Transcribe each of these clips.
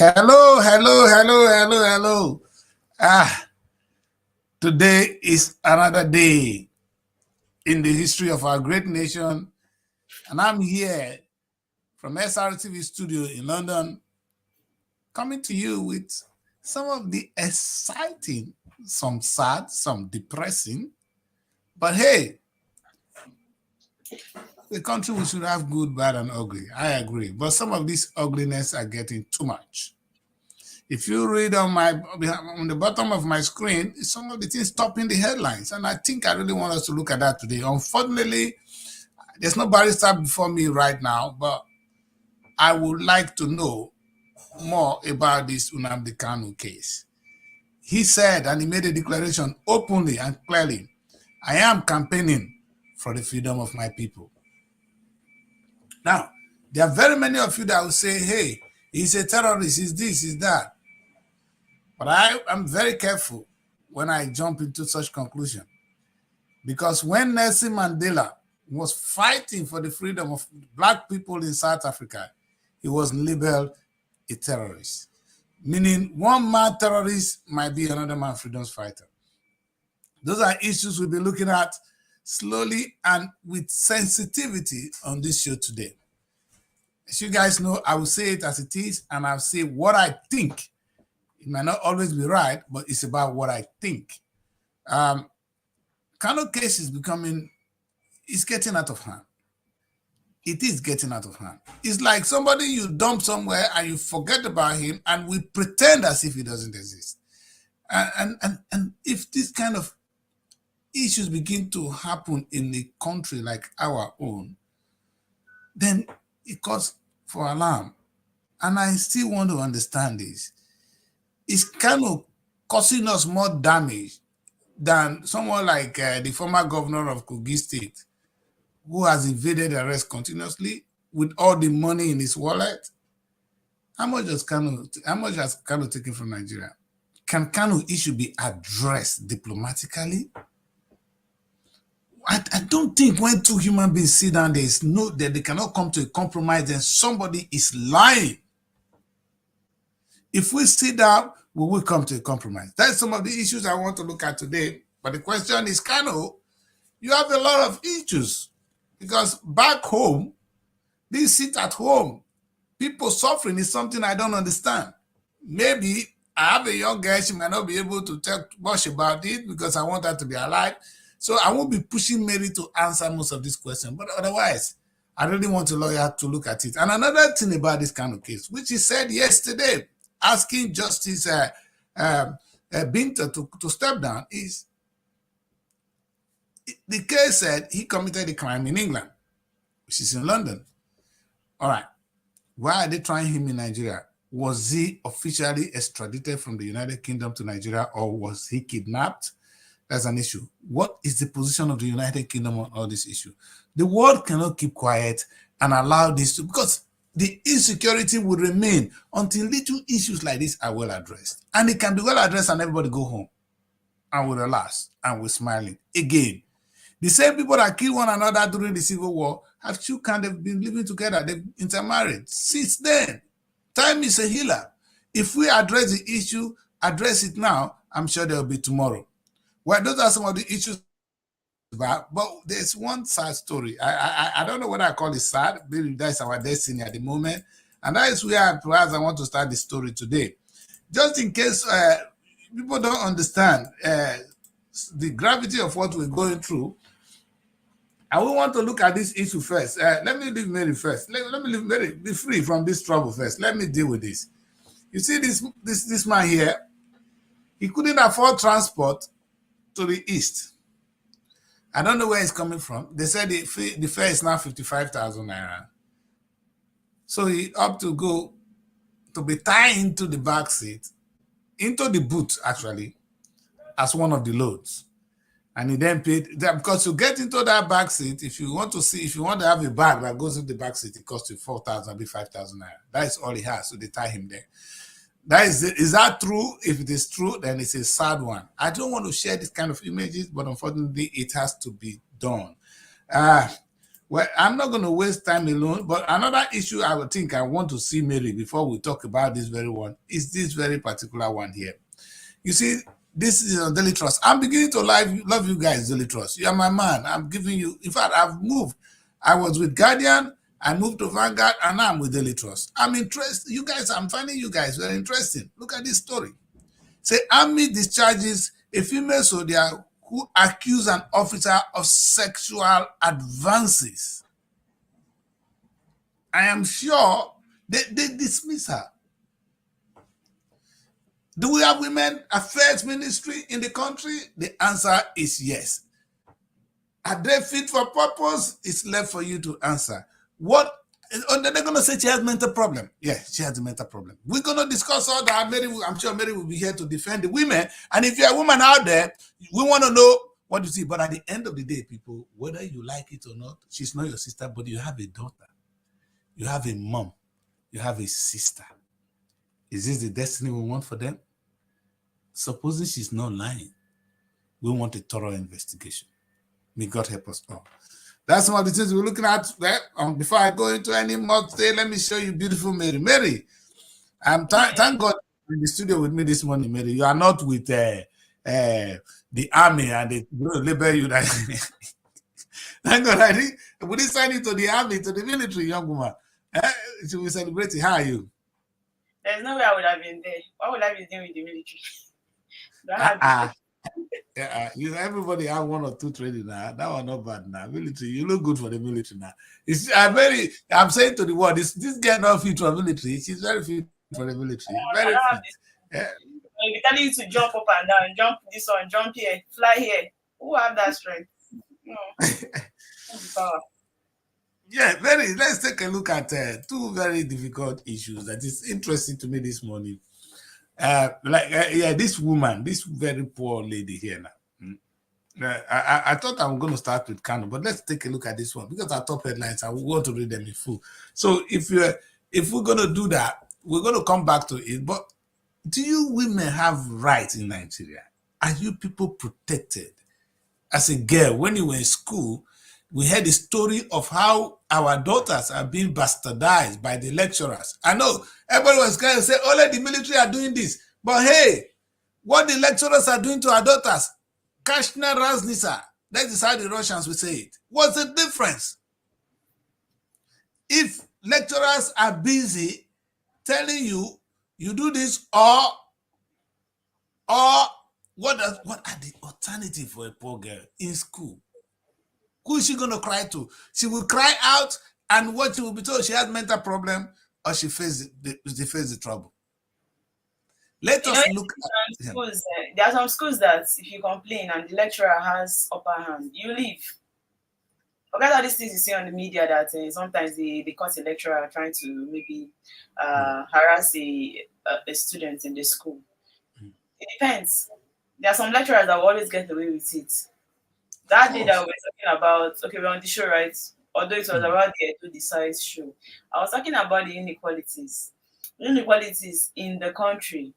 Hello, hello, hello, hello, hello. Ah, Today is another day in the history of our great nation, and I'm here from Srtv studio in London, coming to you with some of the exciting, some sad, some depressing, but hey, the country we should have good, bad, and ugly. I agree, but some of these ugliness are getting too much. If you read on the bottom of my screen, some of the things topping the headlines, and I think I really want us to look at that today. Unfortunately, there's no barrister before me right now, but I would like to know more about this NNAMDI KANU case. He said, and he made a declaration openly and clearly, I am campaigning for the freedom of my people. Now, there are very many of you that will say, hey, he's a terrorist, he's this, he's that. But I am very careful when I jump into such conclusion. Because when Nelson Mandela was fighting for the freedom of Black people in South Africa, he was labeled a terrorist. Meaning one man terrorist might be another man freedom fighter. Those are issues we'll be looking at slowly and with sensitivity on this show today. As you guys know, I will say it as it is, and I'll say what I think. It might not always be right, but it's about what I think. KANU case is it's getting out of hand. It is getting out of hand. It's like somebody you dump somewhere and you forget about him and we pretend as if he doesn't exist. And if this kind of issues begin to happen in a country like our own, then it calls for alarm. And I still want to understand this. It's kind of causing us more damage than someone like the former governor of Kogi State, who has evaded arrest continuously with all the money in his wallet. How much has KANU taken from Nigeria? Can KANU issue be addressed diplomatically? I don't think when two human beings sit down, there is no that they cannot come to a compromise, then somebody is lying. If we sit down, we will come to a compromise. That's some of the issues I want to look at today. But the question is, KANU, you have a lot of issues because back home, they sit at home. People suffering is something I don't understand. Maybe I have a young girl, she might not be able to tell much about it because I want her to be alive. So I won't be pushing Mary to answer most of these questions. But otherwise, I really want a lawyer to look at it. And another thing about this kind of case, which he said yesterday, asking Justice Binta to step down, is the case said he committed a crime in England, which is in London. All right. Why are they trying him in Nigeria? Was he officially extradited from the United Kingdom to Nigeria, or was he kidnapped? That's an issue. What is the position of the United Kingdom on all this issue? The world cannot keep quiet and allow this to, because the insecurity will remain until little issues like this are well addressed. And it can be well addressed and everybody go home and we relax and we're smiling. Again, the same people that killed one another during the Civil War have still kind of been living together. They've intermarried. Since then, time is a healer. If we address the issue, address it now, I'm sure there will be tomorrow. Well, those are some of the issues. But there's one sad story. I don't know what I call it sad. Maybe that's our destiny at the moment. And that is where perhaps I want to start the story today. Just in case people don't understand the gravity of what we're going through, I will want to look at this issue first. Let me leave Mary first. Let me leave Mary, be free from this trouble first. Let me deal with this. You see this man here, he couldn't afford transport to the east. I don't know where it's coming from. They said the fare is now 55,000 naira. So he opted to go to be tied into the back seat, into the boot actually, as one of the loads. And he then paid that, because to get into that back seat, if you want to have a bag that goes into the back seat, it costs you 4,000, be 5,000 naira. That is all he has. So they tie him there. Is that true? If it is true, then it's a sad one. I don't want to share this kind of images, but unfortunately, it has to be done. Well, I'm not going to waste time alone, but another issue I would think I want to see, Mary, before we talk about this very one, is this very particular one here. You see, this is a Daily Trust. I'm beginning to love you guys, Daily Trust. You are my man. I'm giving you, in fact, I've moved. I was with Guardian, I moved to Vanguard, and now I'm with Daily Trust. I'm interested. You guys, I'm finding you guys very interesting. Look at this story. Say, Army discharges a female soldier who accused an officer of sexual advances. I am sure they dismiss her. Do we have women affairs ministry in the country? The answer is yes. Are they fit for purpose? It's left for you to answer. What? They're going to say she has mental problem. Yeah, she has a mental problem. We're going to discuss all that. Mary, I'm sure Mary will be here to defend the women. And if you're a woman out there, we want to know what you see. But at the end of the day, people, whether you like it or not, she's not your sister, but you have a daughter. You have a mom. You have a sister. Is this the destiny we want for them? Supposing she's not lying, we want a thorough investigation. May God help us all. That's some of the things we're looking at. Before I go into any more today, let me show you beautiful Mary. Mary, thank God you're in the studio with me this morning, Mary. You are not with the army and they label you that. Thank God. I think we didn't sign you to the army, to the military, young woman. She will celebrate it. How are you? There's no way I would have been there. What would I be doing with the military? Everybody have one or two training now. That one not bad now. Military, you look good for the military now. I'm saying to the world, this girl not fit for military. She's very fit for the military. Very fit. Yeah. I'll be telling you to jump up and down, jump this one, jump here, fly here. Who have that strength? No. Yeah, let's take a look at two very difficult issues that is interesting to me this morning. This woman, this very poor lady here now. I thought I'm going to start with KANU, but let's take a look at this one because our top headlines, I want to read them in full. So if we're going to do that, we're going to come back to it. But do you women have rights in Nigeria? Are you people protected? As a girl, when you were in school, we heard the story of how our daughters are being bastardized by the lecturers. I know everybody was going to say, only the military are doing this. But hey, what the lecturers are doing to our daughters, Kashna Raznisa, that is how the Russians will say it. What's the difference? If lecturers are busy telling you, you do this, or what are the alternatives for a poor girl in school? Who is she going to cry to? She will cry out, and what she will be told, she has mental problem, or she faces the trouble. Let us look at schools. There are some schools that if you complain and the lecturer has upper hand, you leave. Forget all these things you see on the media that sometimes they caught a lecturer trying to maybe harass a student in the school. It depends. There are some lecturers that will always get away with it. That day that we were talking about, okay, we're on the show, right? Although it was about the size show, I was talking about the inequalities in the country,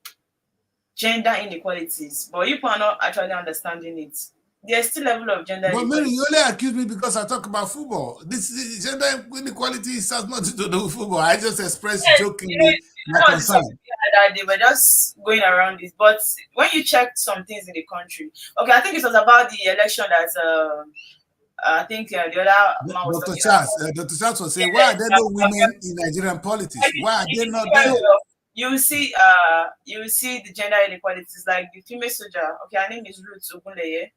gender inequalities, but you are not actually understanding it. There's still level of gender inequality. But Mary, you only accuse me because I talk about football. This gender inequality has nothing to do with football. I just expressed jokingly my concern. That they were just going around this, but when you check some things in the country, okay, I think it was about the election that I think the other man was Dr. Charles was saying, why are there no women in Nigerian politics? Why are they not there? You will see the gender inequalities, like the female soldier. Okay, her name is Ruth Ogunleye.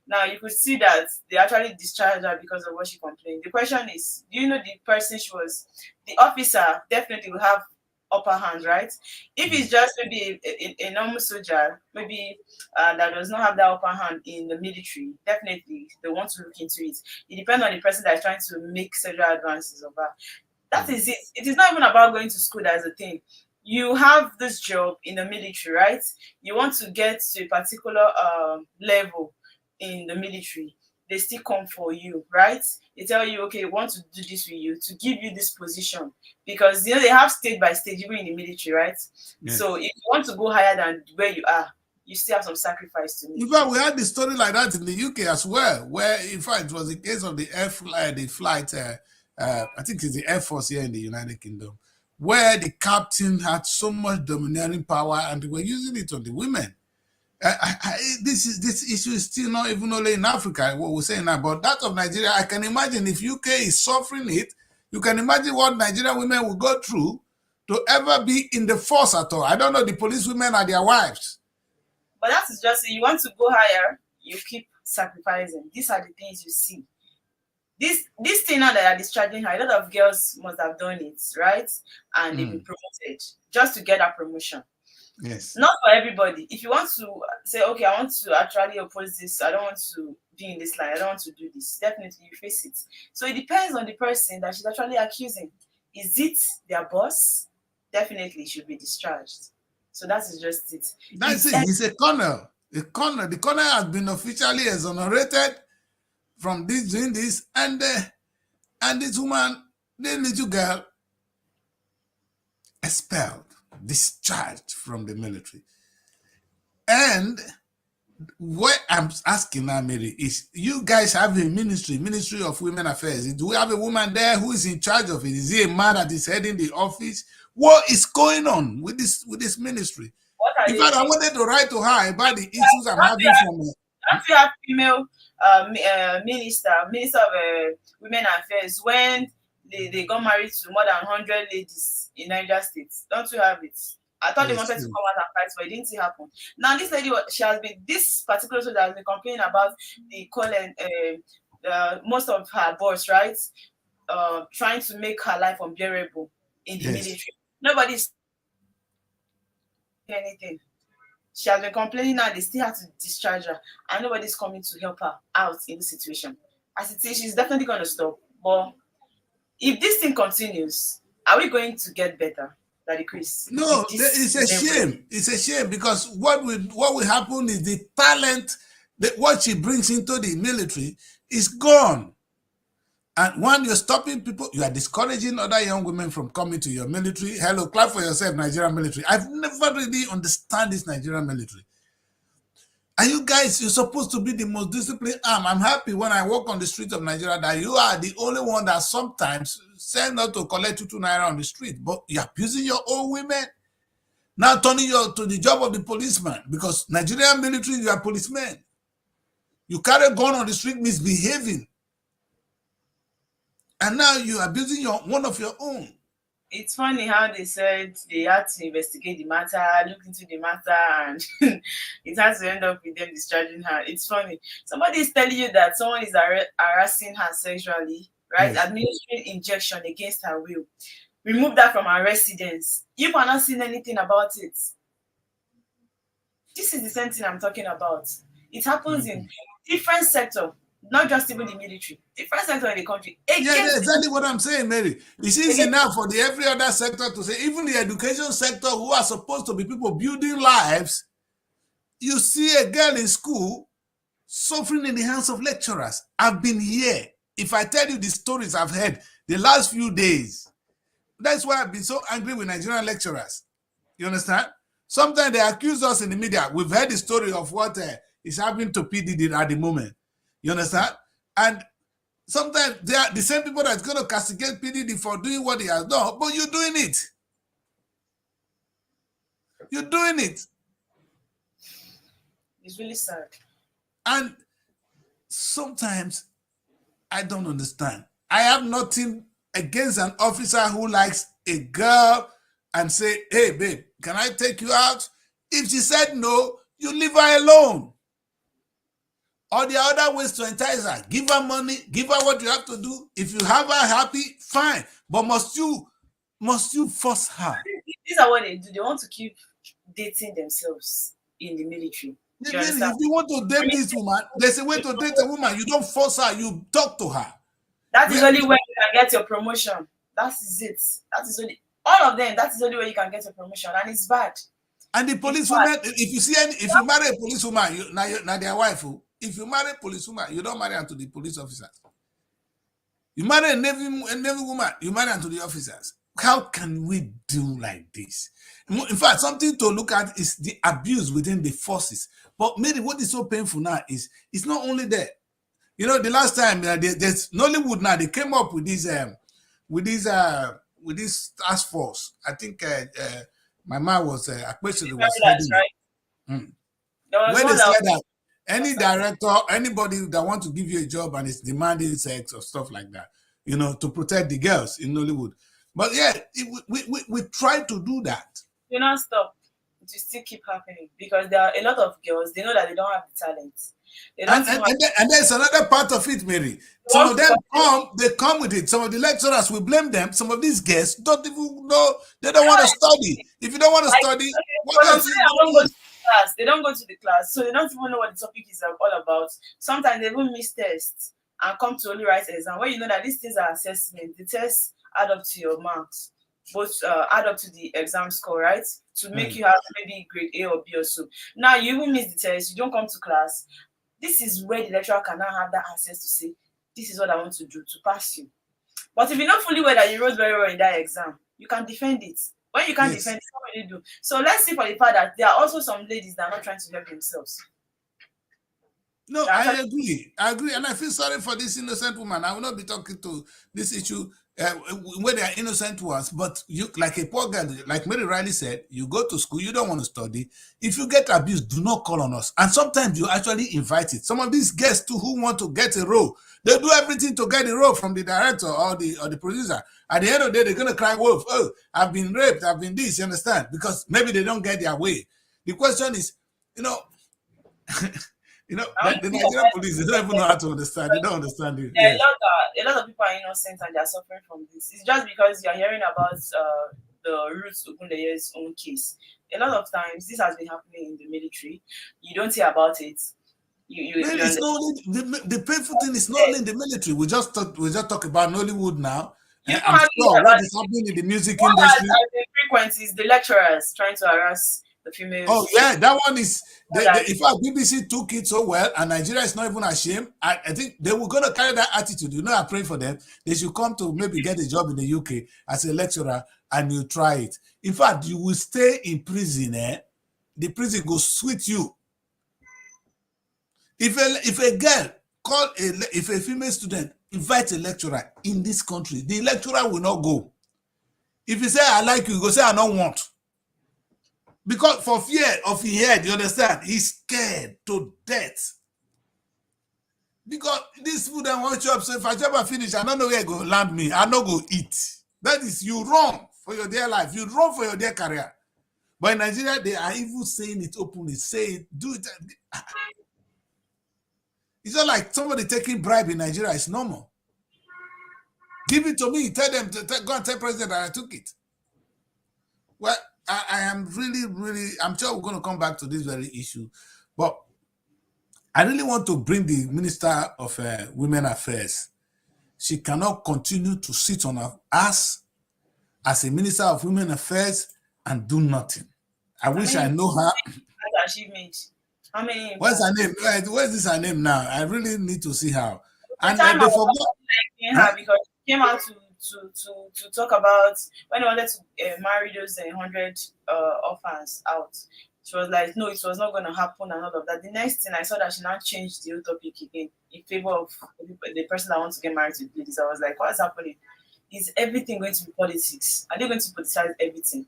Now you could see that they actually discharged her because of what she complained. The question is, do you know the person she was? The officer definitely will have upper hand, right? If it's just maybe a normal soldier, maybe that does not have that upper hand in the military, definitely they want to look into it. It depends on the person that is trying to make sexual advances of her. That is it. It is not even about going to school. That's the thing. You have this job in the military, right? You want to get to a particular level in the military. They still come for you, right? They tell you, okay, we want to do this with you to give you this position, because they have stage by stage even in the military, right? Yeah. So if you want to go higher than where you are, you still have some sacrifice to make. In fact, we had the story like that in the UK as well, where in fact it was the case of the flight. I think it's the Air Force here in the United Kingdom, where the captain had so much domineering power, and they were using it on the women. This issue is still not even only in Africa, what we're saying now, but that of Nigeria, I can imagine if UK is suffering it, you can imagine what Nigerian women will go through to ever be in the force at all. I don't know the police women are their wives. But that is just, you want to go higher, you keep sacrificing. These are the things you see. This thing now that are discharging her, a lot of girls must have done it, right? And they've been promoted just to get that promotion. Yes. Not for everybody. If you want to say, okay, I want to actually oppose this, I don't want to be in this line, I don't want to do this, definitely you face it. So it depends on the person that she's actually accusing. Is it their boss? Definitely should be discharged. So that is just it. That's it. He's a colonel. The colonel has been officially exonerated from this doing this, and this woman, the little girl, expelled, discharged from the military. And what I'm asking now, Mary, is you guys have a Ministry of Women Affairs. Do we have a woman there who is in charge of it? Is he a man that is heading the office? What is going on with this ministry? In fact, I wanted to write to her about the issues I'm having from her. Don't you have female minister of women affairs when they got married to more than 100 ladies in Niger State? Don't you have it? I thought they wanted to come out and fight, but it didn't see happen. Now this lady, this particular soldier has been complaining about the most of her boss, right? Trying to make her life unbearable in the military. Nobody's anything. She has been complaining now, they still have to discharge her, and nobody's coming to help her out in the situation. As it is, she's definitely going to stop. But if this thing continues, are we going to get better? Daddy Chris? No, it's a shame. It's a shame because what will happen is the talent, what she brings into the military is gone. And when you're stopping people, you are discouraging other young women from coming to your military. Hello, clap for yourself, Nigerian military. I've never really understand this Nigerian military. And you guys, you're supposed to be the most disciplined arm. I'm happy when I walk on the streets of Nigeria that you are the only one that sometimes send out to collect 2 naira on the street. But you're abusing your own women. Now turning you to the job of the policeman. Because Nigerian military, you are policemen. You carry a gun on the street misbehaving. And now you're abusing one of your own. It's funny how they said they had to investigate the matter, look into the matter, and it has to end up with them discharging her. It's funny. Somebody is telling you that someone is harassing her sexually, right? Yes. Administering injection against her will. Remove that from her residence. You are not seeing anything about it. This is the same thing I'm talking about. It happens in different sectors. Not just even the military, different sector in the country. Yeah, that's exactly what I'm saying, Mary. It's easy now for every other sector to say, even the education sector, who are supposed to be people building lives, you see a girl in school suffering in the hands of lecturers. I've been here. If I tell you the stories I've heard the last few days, that's why I've been so angry with Nigerian lecturers. You understand? Sometimes they accuse us in the media. We've heard the story of what is happening to PDD at the moment. You understand? And sometimes they are the same people that's going to castigate PDD for doing what he has done, but you're doing it. You're doing it. It's really sad. And sometimes I don't understand. I have nothing against an officer who likes a girl and say, hey, babe, can I take you out? If she said no, you leave her alone. Or there are other ways to entice her. Give her money, give her what you have to do. If you have her happy, fine. But must you force her? These are what they do. They want to keep dating themselves in the military. If you want to date this woman, there's a way to date a woman. You don't force her, you talk to her. That is only way you can get your promotion. That is it. That is only all of them. That is the only way you can get your promotion, and it's bad. And the policewoman, if you marry a policewoman, now their wife. If you marry a policewoman, you don't marry her to the police officers. You marry a navy woman, you marry her to the officers. How can we do like this? In fact, something to look at is the abuse within the forces. But maybe what is so painful now is it's not only there. You know, the last time there's Nollywood now, they came up with with this task force. I think my man was actually was heading it. Right? There was When they one said that that any director, anybody that want to give you a job and is demanding sex or stuff like that, you know, to protect the girls in Nollywood. But yeah, we try to do that. do not stop. It will still keep happening because there are a lot of girls. They know that they don't have the talent. They don't even have And there's another part of it, Mary. they Some want of to them compete. they come with it. Some of the lecturers, we blame them. Some of these guests don't even know, they don't want to study. If you don't want to Like, study, okay, what for some else people is that don't going go on? to the class, they don't go to the class, so they don't even know what the topic is all about. Sometimes they even miss tests and come to only write exam. When you know that these things are assessment, the tests add up to your marks, both add up to the exam score, right? To make you have maybe grade A or B or so. Now you even miss the test, you don't come to class. This is where the lecturer can now have that access to say, this is what I want to do to pass you. But if you know fully well that you wrote very well in that exam, you can defend it. When you can't Yes. defend it, what will you do? So let's see for the fact that there are also some ladies that are not trying to help themselves. No, They're I actually agree. I agree. And I feel sorry for this innocent woman. I will not be talking to this issue where they are innocent ones, but you, like a poor girl, like Mary Riley said, you go to school, you don't want to study. If you get abused, do not call on us. And sometimes you actually invite it. Some of these guests too who want to get a role, they do everything to get a role from the director or the producer. At the end of the day, they're gonna cry wolf. Oh, I've been raped, I've been this, you understand? Because maybe they don't get their way. The question is, you know, you know, I only the think of Nigerian police, they don't even know how to understand. They don't understand it. there are Yes. a lot of people are innocent and they're suffering from this. It's just because you're hearing about the Roots Ogunleye's own case. A lot of times this has been happening in the military. You don't hear about it. Man, You it's understand. not only the painful thing is not only in the military. We just talk about Nollywood now. You don't I'm hardly hear sure what about is it. happening in the music What industry. has been frequent is the lecturers trying to harass the female Oh students. yeah, that one is That in fact BBC took it so well, and Nigeria is not even ashamed. I think they were gonna carry that attitude. You know, I pray for them. They should come to maybe get a job in the UK as a lecturer, and you try it. In fact, you will stay in prison. The prison will sweet you. If a girl if a female student invite a lecturer in this country, the lecturer will not go. If you say I like you, go say I don't want. Because for fear of his head, you understand? He's scared to death. Because this food I want job, so if I job finish, I don't know where it go land me. I not go eat. That is you run for your dear life. You run for your dear career. But in Nigeria, they are even saying it openly. Say it, do it. It's not like somebody taking bribe in Nigeria. It's normal. Give it to me. Tell them to go and tell president that I took it. Well, I am really, I'm sure we're going to come back to this very issue. But I really want to bring the Minister of Women Affairs. She cannot continue to sit on her ass as a Minister of Women Affairs and do nothing. I wish I know her. achievement. How many? What's her name? Where's this her name now? I really need to see her. The And time I they was forgot. liking her because she came out to talk about when they wanted to marry those 100 orphans out. She was like, no, it was not going to happen and all of that. The next thing I saw that she now changed the whole topic again in favor of the person that wants to get married to ladies. I was like, what's happening? Is everything going to be politics? Are they going to politicize everything?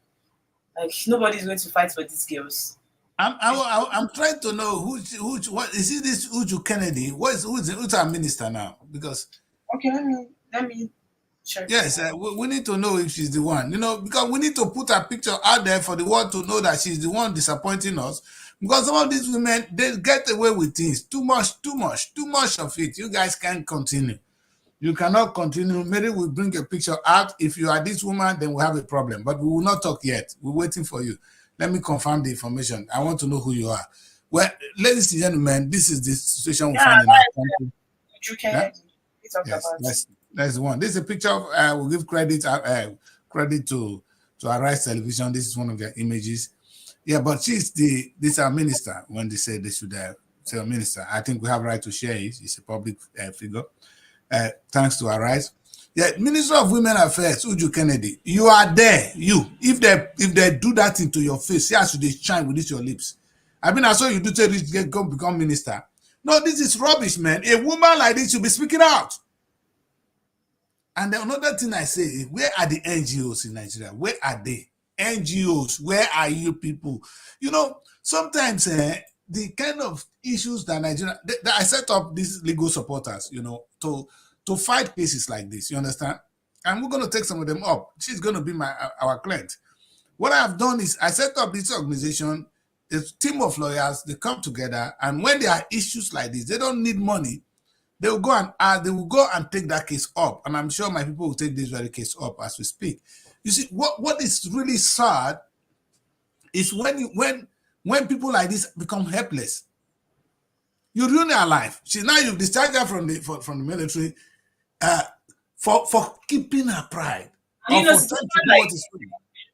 Like nobody's going to fight for these girls. I'm trying to know what is it? This Uju Kennedy? Who's our minister now? Because Okay, let me check. yes, we need to know if she's the one. You know, because we need to put her picture out there for the world to know that she's the one disappointing us. Because some of these women, they get away with things too much of it. You guys can't continue. You cannot continue. Maybe we'll bring a picture out. If you are this woman, then we have a problem. But we will not talk yet. We're waiting for you. Let me confirm the information. I want to know who you are. Well, ladies and gentlemen, this is the situation we find in our country. You can Yeah? talk Yes, about. that's the one. This is a picture of, we'll give credit to Arise Television. This is one of their images. Yeah, but this our minister. When they say they should say a minister, I think we have right to share it. It's a public figure. Thanks to Arise. Yeah, Minister of Women Affairs, Uju Kennedy, you are there. You, if they do that into your face, see how they shine with this your lips. I mean, I saw you do say this go become minister. No, this is rubbish, man. A woman like this should be speaking out. And then another thing I say, where are the NGOs in Nigeria? Where are they? NGOs, where are you people? You know, sometimes the kind of issues that Nigeria, I set up these legal supporters, you know, to fight cases like this. You understand? And we're going to take some of them up. She's going to be our client. What I've done is I set up this organization, a team of lawyers. They come together, and when there are issues like this, they don't need money. They will go and take that case up, and I'm sure my people will take this very case up as we speak. You see, what is really sad is when people like this become helpless. You ruin their life. See, now you've discharged her from the military for keeping her pride. You know,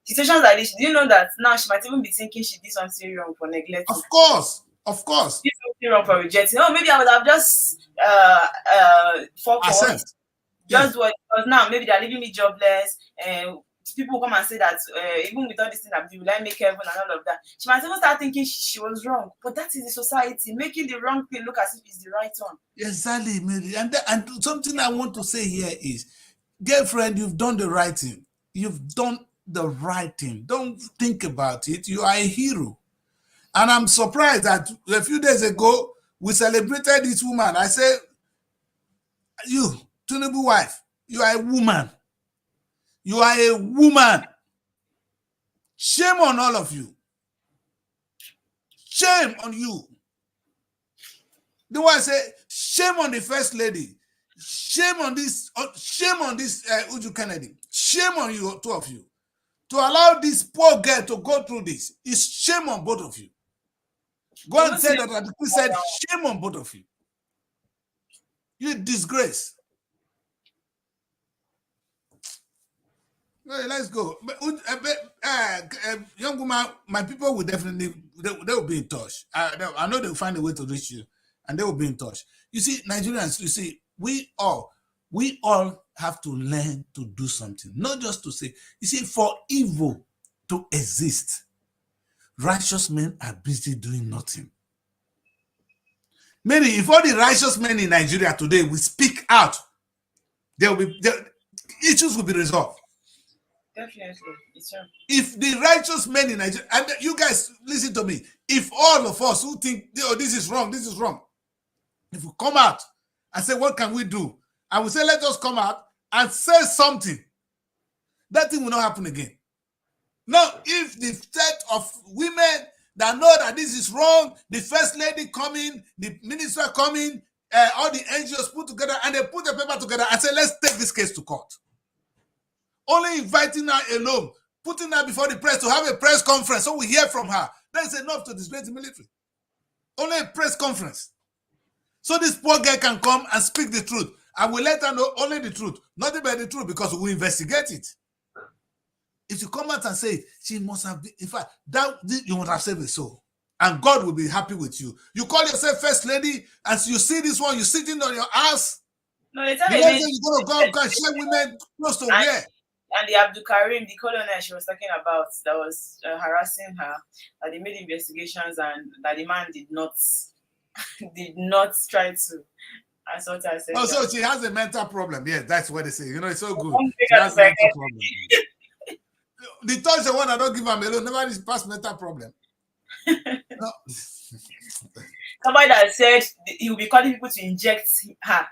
situations like this, do you know that now she might even be thinking she did something wrong for neglecting? Of course. She did something wrong for rejecting. Oh, maybe I would have just fought for it. Just what, because now maybe they're leaving me jobless, and people come and say that even with all this thing I'm doing, will I make heaven and all of that? She might even start thinking she was wrong. But that is the society making the wrong thing look as if it's the right one. Exactly, Mary. And something I want to say here is, girlfriend, you've done the right thing. You've done the right thing. Don't think about it. You are a hero. And I'm surprised that a few days ago, we celebrated this woman. I said, you, Tinubu wife, you are a woman. You are a woman. Shame on all of you. Shame on you. The one I say, shame on the first lady. Shame on this Uju Kennedy. Shame on you, two of you. To allow this poor girl to go through this is shame on both of you. Go and say that I said shame on both of you. You disgrace. Well, let's go. Young woman, my people will definitely, they will be in touch. I know they'll find a way to reach you, and they will be in touch. You see, Nigerians, you see, we all have to learn to do something, not just to say, you see, for evil to exist, righteous men are busy doing nothing. Maybe if all the righteous men in Nigeria today will speak out, issues will be resolved. Definitely, it's true. If the righteous men in Nigeria, and you guys listen to me, if all of us who think, oh, this is wrong, if we come out and say, what can we do? I will say, let us come out and say something. That thing will not happen again. Now, if the set of women that know that this is wrong, the first lady coming, the minister coming, all the NGOs put together, and they put the paper together and say, let's take this case to court. Only inviting her alone, putting her before the press to have a press conference so we hear from her. That is enough to disgrace the military. Only a press conference. So this poor girl can come and speak the truth. I will let her know only the truth, not about the truth, because we will investigate it. If you come out and say, she must have been, in fact, that you must have saved a soul. And God will be happy with you. You call yourself first lady, and you see this one, you're sitting on your ass. No, it's not you're going to go and share women close to where? And the Abdul Karim, the colonel she was talking about, that was harassing her, that they made investigations and that the man did not try to assault her. Oh, so she has a mental problem. Yeah, that's what they say. You know, it's so good. She has a mental problem. The touch the one I don't give her alone. Nobody's past mental problem. No. Somebody that said he will be calling people to inject her.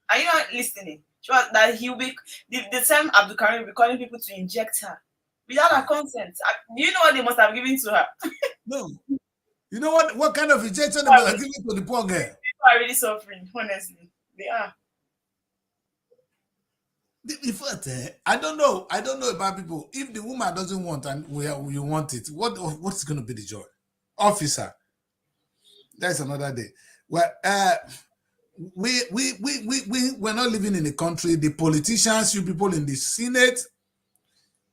Are you not listening? That he will be the same Abdul Karim will be calling people to inject her without her consent. Do you know what they must have given to her? No. You know what kind of injection they must have given to the poor girl? People are really suffering, honestly. They are. In fact, I don't know about people. If the woman doesn't want and you want it, what's going to be the joy? Officer. That's another day. Well, we're not living in a country. The politicians, you people in the Senate,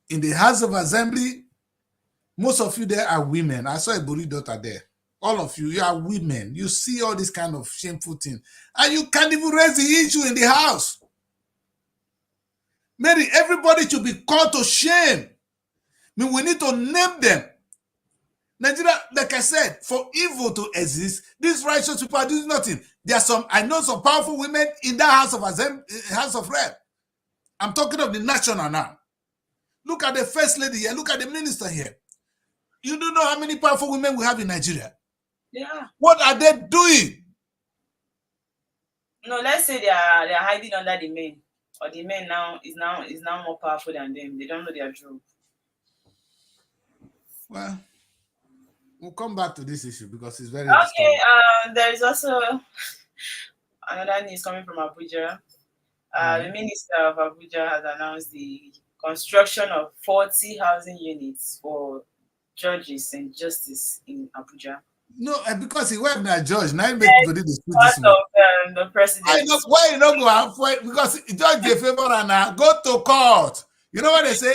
in the House of Assembly, most of you there are women. I saw a Buri daughter there. All of you are women. You see all this kind of shameful thing, and you can't even raise the issue in the House. Mary, everybody should be called to shame. I mean, we need to name them. Nigeria, like I said, for evil to exist, these righteous people are doing nothing. There are some, I know some powerful women in that House of Rep. I'm talking of the national now. Look at the first lady here. Look at the minister here. You don't know how many powerful women we have in Nigeria. Yeah. What are they doing? No, let's say they're hiding under the men, or the men is now more powerful than them. They don't know their job. Well, we'll come back to this issue because it's very okay. There is also another news coming from Abuja. The minister of Abuja has announced the construction of 40 housing units for judges and justice in Abuja. No, because he went to judge. Now he make part of the president. Why you not go out for it? Because judge gave favor and go to court. You know what they say?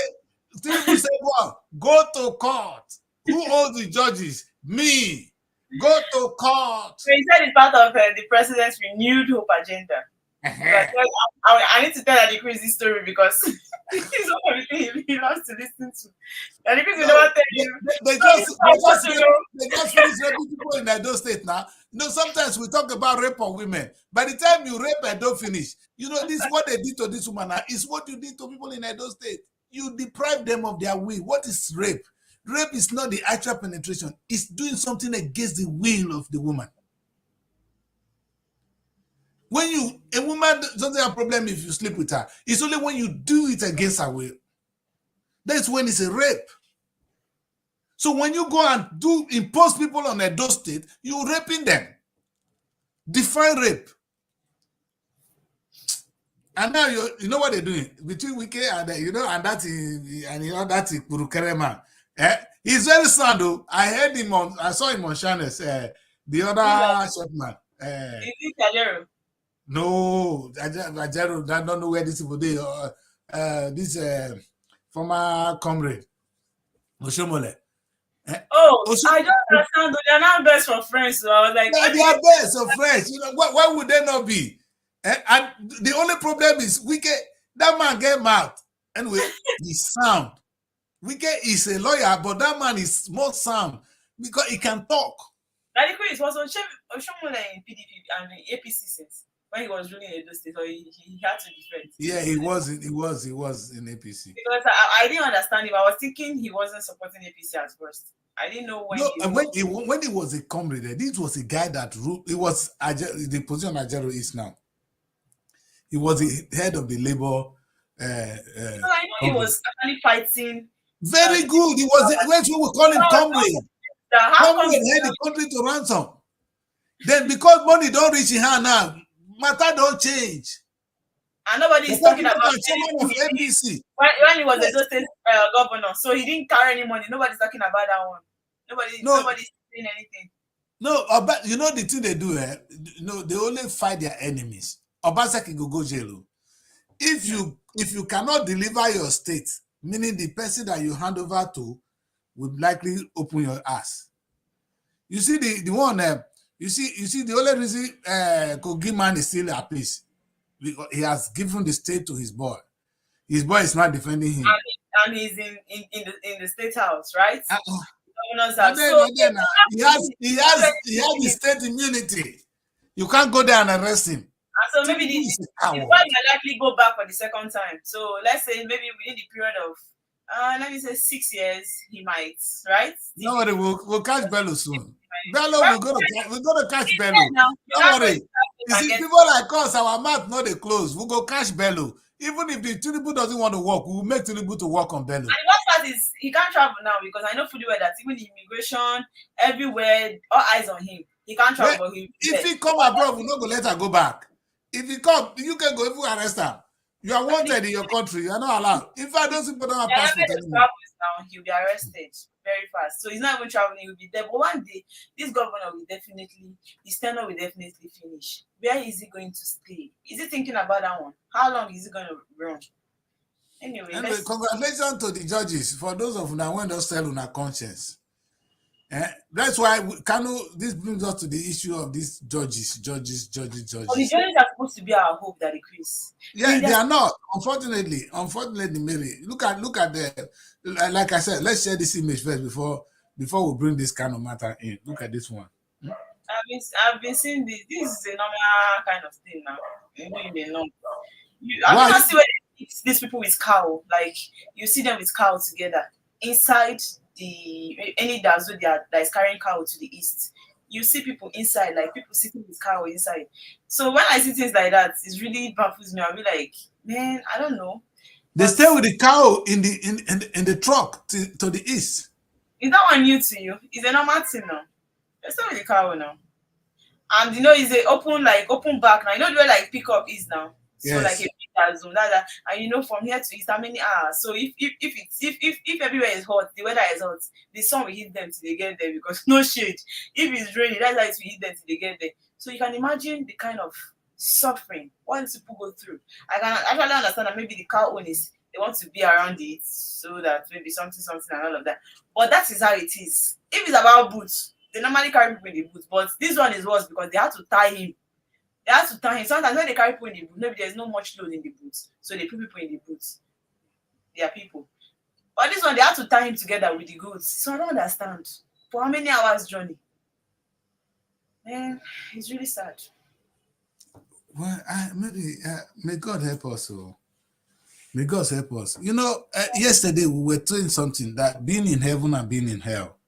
People say, well, go to court. Who owns the judges? Me. Go to court. So he said it's part of the president's renewed hope agenda. I need to tell Adikris this story because it's one of the things he loves to listen to. Adikris will never tell you. They just finished raping people in Edo State now. You know, sometimes we talk about rape of women. By the time you rape and don't finish, you know, this is what they did to this woman now. It's what you did to people in Edo State. You deprive them of their will. What is rape? Rape is not the actual penetration. It's doing something against the will of the woman. When a woman doesn't have a problem if you sleep with her. It's only when you do it against her will. That's when it's a rape. So when you go and impose people on Edo State, you're raping them. Define rape. And now you know what they're doing between Wike and that's Kurukere man. He's very sad though. I saw him on channels. The other short man. Is it Kajero? No, I don't know where this people this former comrade Oshomole. I don't understand. They're not best for friends. So I was like, they are best of friends. You know, why would they not be? And the only problem is that man get mad. Anyway, he's sound. Wike is a lawyer, but that man is more sound because he can talk. Adikris was on Oshomole in PDP and APC since when he was ruling Edo State, so he had to defend. Yeah, he was in APC. Because I didn't understand him. I was thinking he wasn't supporting APC at first. I didn't know when. No, when he was a comrade, this was a guy that ruled. It was the position Ajero is now. He was the head of the labor. So I know he was actually fighting. Very good. He was when we would call him comrade. Comrade held the country to ransom. Then because money don't reach in hand now, matter don't change. And nobody is talking about someone of NBC. When he was a state governor, so he didn't carry any money. Nobody's talking about that one. Nobody's saying anything. No, but you know the thing they do, they only fight their enemies. Obaseki go jail. If you cannot deliver your state, meaning the person that you hand over to would likely open your ass. You see the one you see the only reason Kogi man is still at peace because he has given the state to his boy. His boy is not defending him. And he's in the state house, right? He has the state immunity. You can't go there and arrest him. And so maybe his boy might likely go back for the second time. So let's say maybe within the period of let me say 6 years, he might, right? No worry, we'll catch Bello soon. Bello, we're gonna catch Bello. Don't worry. You see, people like us, our mouth not they close. We'll go catch Bello. Even if the Tinubu doesn't want to work, we'll make Tinubu to work on Bello. And the worst part is he can't travel now because I know fully well that even immigration, everywhere, all eyes on him. He can't travel. If he come abroad, we're not gonna let her go back. If he come, you can go if we arrest her. You are wanted in your country. You are not allowed. In fact, those people don't have passport anymore. Now he'll be arrested very fast. So he's not even traveling. He'll be there. But one day, this governor will his tenure will definitely finish. Where is he going to stay? Is he thinking about that one? How long is he going to run? Anyway, congratulations to the judges for those of you that went to sell on our conscience. That's why this brings us to the issue of these judges. But the judges are supposed to be our hope that decrease. Yeah, they are not. Unfortunately, Mary. Look at the, like I said. Let's share this image first before we bring this kind of matter in. Look at this one. I've been seeing this. This is a normal kind of thing now. I don't see where these people with cow. Like you see them with cow together inside any dazo that is carrying cow to the east. You see people inside, like people sitting with cow inside. So when I see things like that, it really baffles me. I'll be like, man, I don't know. They stay with the cow in the truck to the east. Is that one new to you? It's a normal thing now. They stay with the cow now. And it's a open back now. You know the way like pickup is now. So Yes. like a bigger zone. And from here to east, how many hours? So if everywhere is hot, the weather is hot, the sun will hit them till they get there because no shade. If it's raining, that's why it will hit them till they get there. So you can imagine the kind of suffering what these people go through. I can actually understand that maybe the cow owners they want to be around it so that maybe something and all of that. But that is how it is. If it's about boots, they normally carry people in the boots. But this one is worse because they have to tie him. Sometimes when they carry people in the boot, maybe there's not much load in the boots. So they put people in the boots. They are people. But this one, they have to tie him together with the goods. So I don't understand. For how many hours journey? Man, it's really sad. Well, may God help us. May God help us. Yesterday we were doing something that being in heaven and being in hell.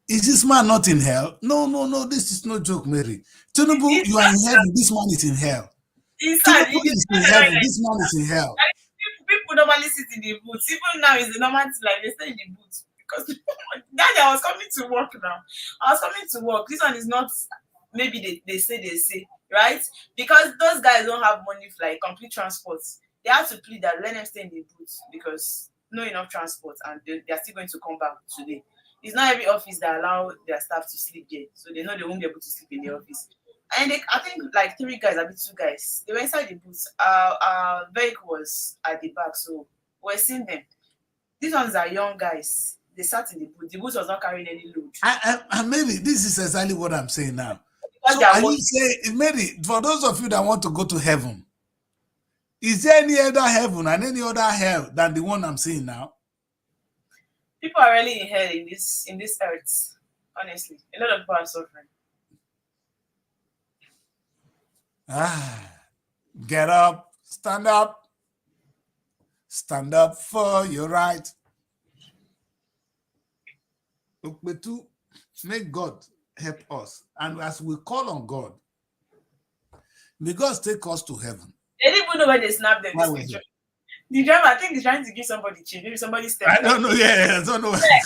Is this man not in hell? No. This is no joke, Mary. Tinubu, you are in heaven. This man is in hell. Tinubu is in heaven. This man is in hell. People normally sit in the boots. Even now, it's the normal thing. Like they stay in the boots because that day I was coming to work. Now I was coming to work. This one is not. Maybe they say right because those guys don't have money for like complete transport. They have to plead that let them stay in the boots because no enough transport and they are still going to come back today. It's not every office that allow their staff to sleep there, so they know they won't be able to sleep in the office. And I think like 3 guys, 2 guys, they were inside the boots. Our vehicle was at the back, so we're seeing them. These ones are young guys. They sat in the boot. The boot was not carrying any load. And maybe this is exactly what I'm saying now. Because So are you saying, Mary, for those of you that want to go to heaven, is there any other heaven and any other hell than the one I'm seeing now? people are really in hell in this earth. Honestly, a lot of people are suffering. Get up, stand up for your right. Make God help us, and as we call on God, may God take us to heaven. They didn't even know when they snapped them. The driver, I think, is trying to give somebody change. Maybe somebody stepped. I don't know. Yeah, I don't know. Yeah,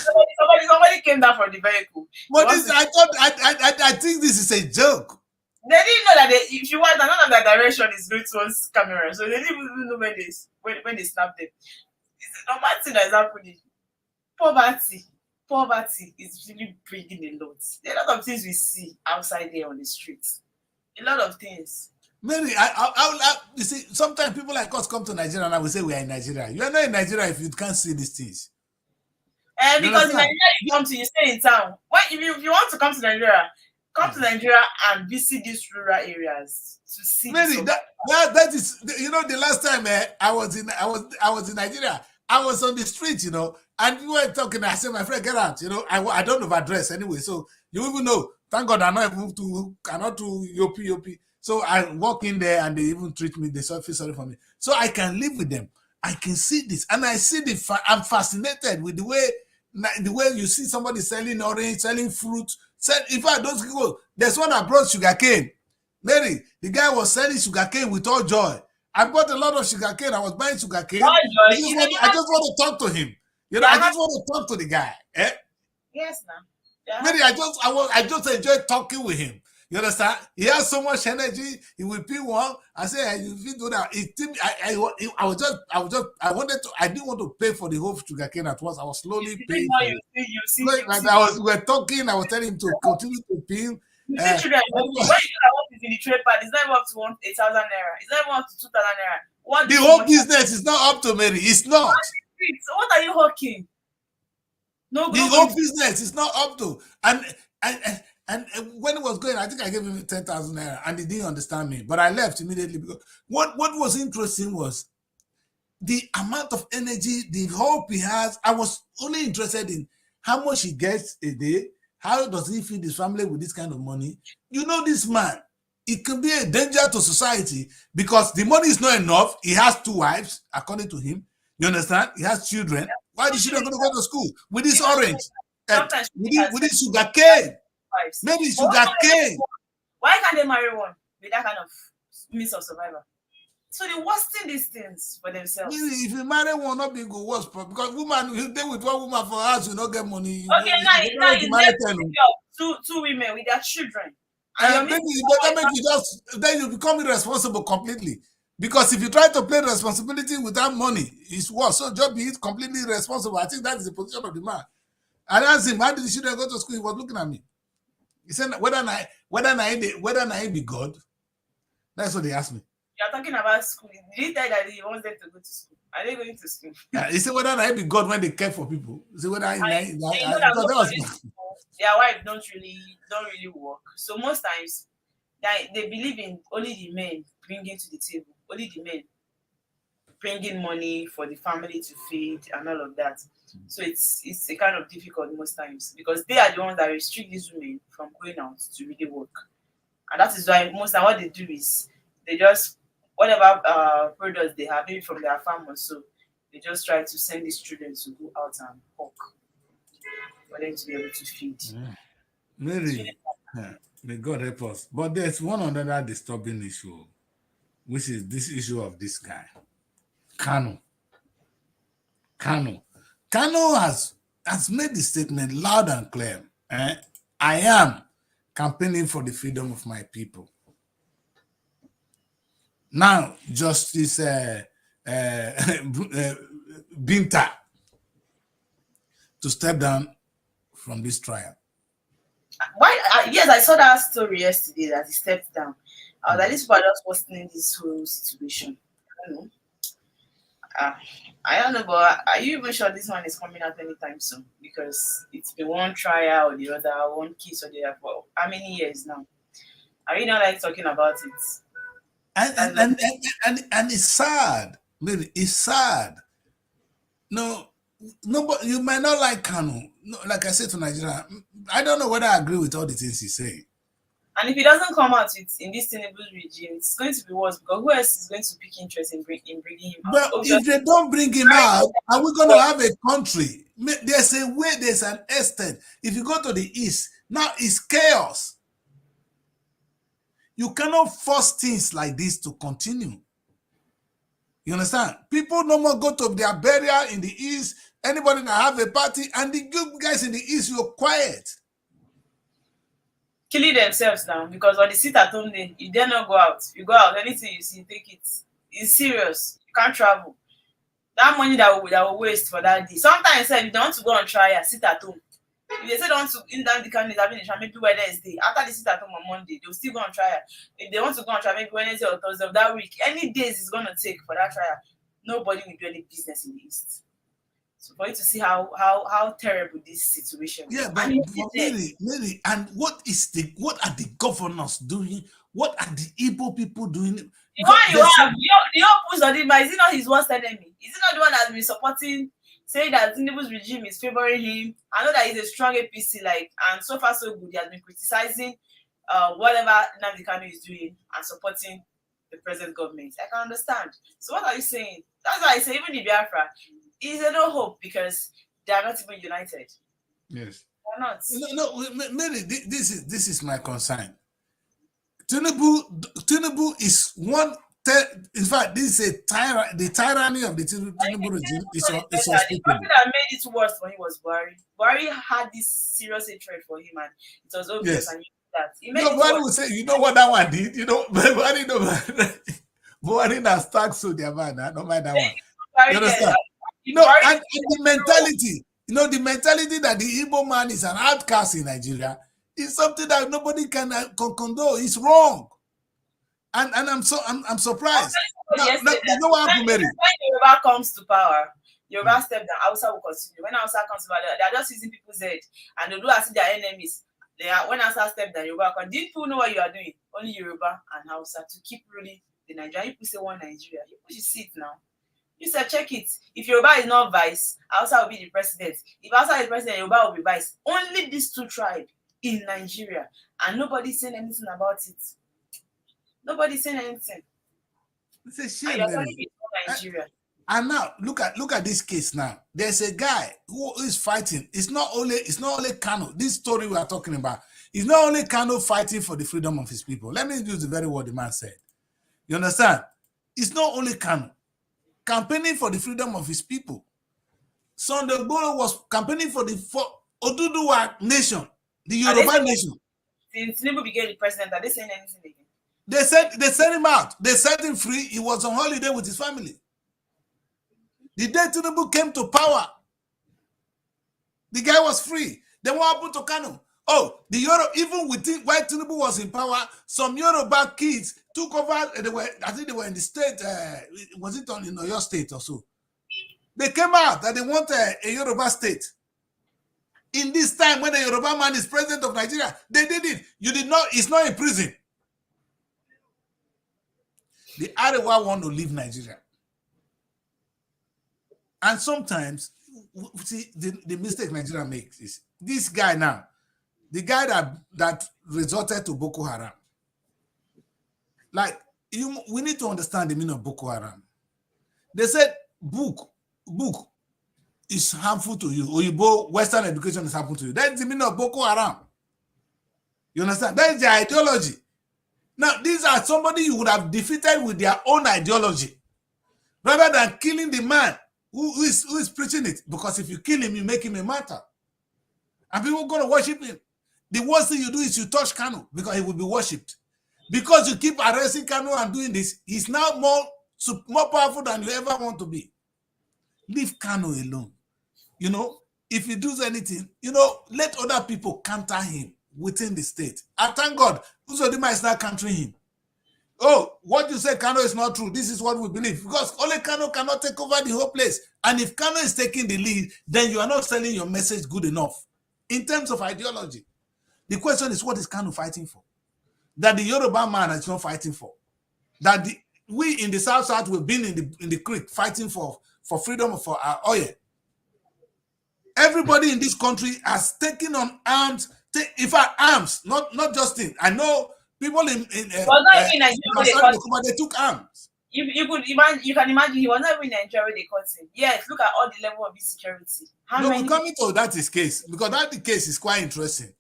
somebody came down from the vehicle. But I think this is a joke. They didn't know that if you want none of that direction is going towards camera, so they didn't even know when they snapped them. It's a normal thing that is happening. Poverty is really bringing a lot. There are a lot of things we see outside there on the streets. A lot of things. Maybe you see, sometimes people like us come to Nigeria and I will say we are in Nigeria. You are not in Nigeria if you can't see these things. Because in Nigeria you stay in town. If you want to come to Nigeria, come to Nigeria and visit these rural areas to see. Maybe that is, the last time I was in Nigeria, I was on the street, and we were talking. I said, my friend, get out. I don't have address anyway, so you even know. Thank God I'm not moved cannot to Yopi. So I walk in there and they even treat me. They feel sorry for me, so I can live with them. I can see this, and I see I'm fascinated with the way you see somebody selling orange, selling fruit. In fact, those people, there's one that brought sugarcane. Mary, the guy was selling sugarcane with all joy. I bought a lot of sugarcane. I was buying sugarcane. I just want to talk to him. I just want to talk to the guy. Yes, now. Yeah. Mary, I just enjoy talking with him. You understand? He has so much energy. He will pick one. I say, you do that. I didn't want to pay for the whole sugarcane at once. I was slowly paying. We're talking. I was telling him to continue to peel. You see, children, when you work in the trade part, it's not up to 1,000 naira. It's not up to 2,000 naira. The whole business is not up to Mary. It's not. So what are you hawking? No, The whole business is not up to. And when it was going, I think I gave him 10,000 naira, and he didn't understand me. But I left immediately because what was interesting was the amount of energy, the hope he has. I was only interested in how much he gets a day. How does he feed his family with this kind of money? You know, this man, it can be a danger to society because the money is not enough. He has 2 wives, according to him. You understand? He has children. Why is the children going to go to school with this orange? With this sugar cane? Maybe sugar cane. Why can't they marry one with that kind of means of survival? So they're wasting these things for themselves. If you marry one, not be good worse because woman, you stay with one woman for house, you don't get money. Okay, now you marry two women with their children. And then you become irresponsible completely. Because if you try to play responsibility without money, it's worse. So just be completely irresponsible. I think that is the position of the man. And I asked him, how did the children go to school? He was looking at me. He said, whether I be God. That's what they asked me. You're talking about school. Did he tell that he wants them to go to school? Are they going to school? Yeah, he said, whether I be God when they care for people. He said, their wife don't really work. So most times, they believe in only the men bringing to the table. Only the men bringing money for the family to feed and all of that. So it's a kind of difficult most times because they are the ones that restrict these women from going out to really work. And that is why most of what they do is they just, whatever products they have, maybe from their farm or so, they just try to send these children to go out and work for them to be able to feed. Maybe, may God help us. But there's one other disturbing issue, which is this issue of this guy, KANU. KANU has made the statement loud and clear. I am campaigning for the freedom of my people. Now, Justice Binta to step down from this trial. Why? Yes, I saw that story yesterday that he stepped down. I was like, these people are just worsening this whole situation. I don't know. I don't know, but are you even sure this one is coming out anytime soon? Because it's been one trial or the other, one case or the other for how many years now? I really don't like talking about it. And it's sad. Really, it's sad. No, but you might not like KANU. No, like I said to Nigeria, I don't know whether I agree with all the things he's saying. And if he doesn't come out in this Tinubu regime, it's going to be worse because who else is going to pick interest in bringing him out? But if they don't bring him out, are we going to have a country? There's a way, there's an extent. If you go to the east, now it's chaos. You cannot force things like this to continue. You understand? People no more go to their burial in the east. Anybody that have a party, and the good guys in the east, you're quiet. Killing themselves now because on the sit at home day, you dare not go out. You go out, anything you see, take it. It's serious. You can't travel. That money that will waste for that day. Sometimes if you don't want to go on trial, sit at home. If they say they want to NNAMDI KANU is having a trial, maybe Wednesday. After they sit at home on Monday, they'll still go on trial. If they want to go on trial, maybe Wednesday or Thursday of that week, any days it's gonna take for that trial. Nobody will do any business in the East. So for you to see how terrible this situation is. Yeah, but Mary, and what are the governors doing? What are the Igbo people doing? The one you have, the opposite of him, is he not his worst enemy? Is he not the one that's been supporting, saying that Tinubu's regime is favoring him? I know that he's a strong APC, and so far so good. He has been criticizing whatever NNAMDI KANU is doing and supporting the present government. I can understand. So what are you saying? That's why I say even the Biafra is a no hope because they are not even united. Yes. They're not. No, Mary, this is my concern. Tinubu is one. In fact, this is the tyranny of the Tinubu regime is unspeakable. The person that made it worse for him was Buhari. Buhari had this serious hatred for him, and it was obvious. Yes. And you that. Buhari would say, you know what that one did? You know, Buhari that stuck so their man. Don't mind that one. You understand? And the mentality, the mentality that the Igbo man is an outcast in Nigeria is something that nobody can condone. It's wrong, and I'm surprised. When Yoruba comes to power, Yoruba step down, Hausa will continue. When Hausa comes over, they are just using people's head and they do as if they are enemies. They are, when Hausa step down, Yoruba can. Did people know what you are doing? Only Yoruba and Hausa to keep ruling the Nigeria. You say one Nigeria. You should see it now. You said check it. If Yoruba is not vice, Hausa will be the president. If Hausa is president, Yoruba will be vice. Only these two tribes in Nigeria, and nobody's saying anything about it. Nobody's saying anything. It's a shame. Nigeria. And now look at this case now. There's a guy who is fighting. It's not only KANU. This story we are talking about. It's not only KANU fighting for the freedom of his people. Let me use the very word the man said. You understand? It's not only KANU campaigning for the freedom of his people. Sunday Igboho was campaigning for Oduduwa nation, the Yoruba nation. Since Tinubu became the president, are they saying anything again? They sent him out. They set him free. He was on holiday with his family. The day Tinubu came to power, the guy was free. Then what happened to KANU? Oh, even while Tinubu was in power, some Yoruba kids took over. I think they were in the state. Was it in Oyo State or so? They came out that they want a Yoruba state. In this time when the Yoruba man is president of Nigeria, they did it. You did not. It's not in prison. The Arewa want to leave Nigeria. And sometimes, see, the mistake Nigeria makes is this guy now, the guy that resorted to Boko Haram. Like, we need to understand the meaning of Boko Haram. They said book is harmful to you, or Western education is harmful to you. That's the meaning of Boko Haram. You understand? That is their ideology. Now, these are somebody you would have defeated with their own ideology, rather than killing the man who is preaching it. Because if you kill him, you make him a martyr. And people are going to worship him. The worst thing you do is you touch KANU because he will be worshipped. Because you keep arresting KANU and doing this, he's now more powerful than you ever want to be. Leave KANU alone. You know, if he does anything, you know, let other people counter him within the state. And thank God, Uzodimma is not countering him. Oh, what you say, KANU, is not true. This is what we believe. Because only KANU cannot take over the whole place. And if KANU is taking the lead, then you are not selling your message good enough in terms of ideology. The question is, what is KANU fighting for? That the Yoruba man is not fighting for. That we in the South, we've been in the creek fighting for freedom for our oil. Everybody in this country has taken on arms. In fact, arms, not just in. I know people in they took arms. You can imagine he was not even in Nigeria where they caught him. Yes, look at all the level of insecurity. We're coming to that is case, because that the case is quite interesting.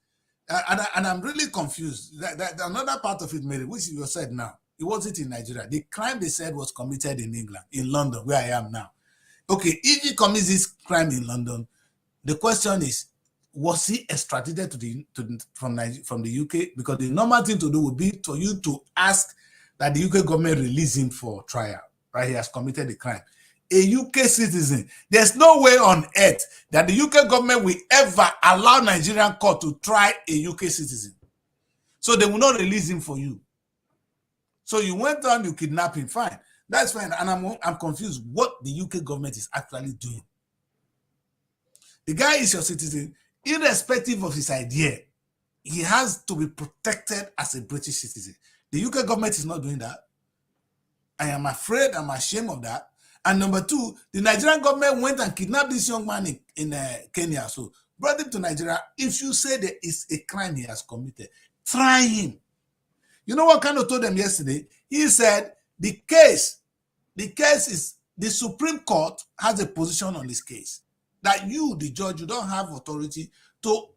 And I'm really confused. That another part of it, Mary, which you said now, it wasn't in Nigeria. The crime they said was committed in England, in London, where I am now. Okay, if he commits this crime in London, the question is, was he extradited from the UK? Because the normal thing to do would be for you to ask that the UK government release him for trial, right? He has committed the crime. A UK citizen, there's no way on earth that the UK government will ever allow Nigerian court to try a UK citizen. So they will not release him for you. So you went on, you kidnapped him, fine. That's fine. And I'm confused what the UK government is actually doing. The guy is your citizen, irrespective of his idea. He has to be protected as a British citizen. The UK government is not doing that. I am afraid, I'm ashamed of that. And number two, the Nigerian government went and kidnapped this young man in Kenya. So brought him to Nigeria. If you say there is a crime he has committed, try him. You know what KANU told them yesterday? He said the case is, the Supreme Court has a position on this case. That you, the judge, you don't have authority to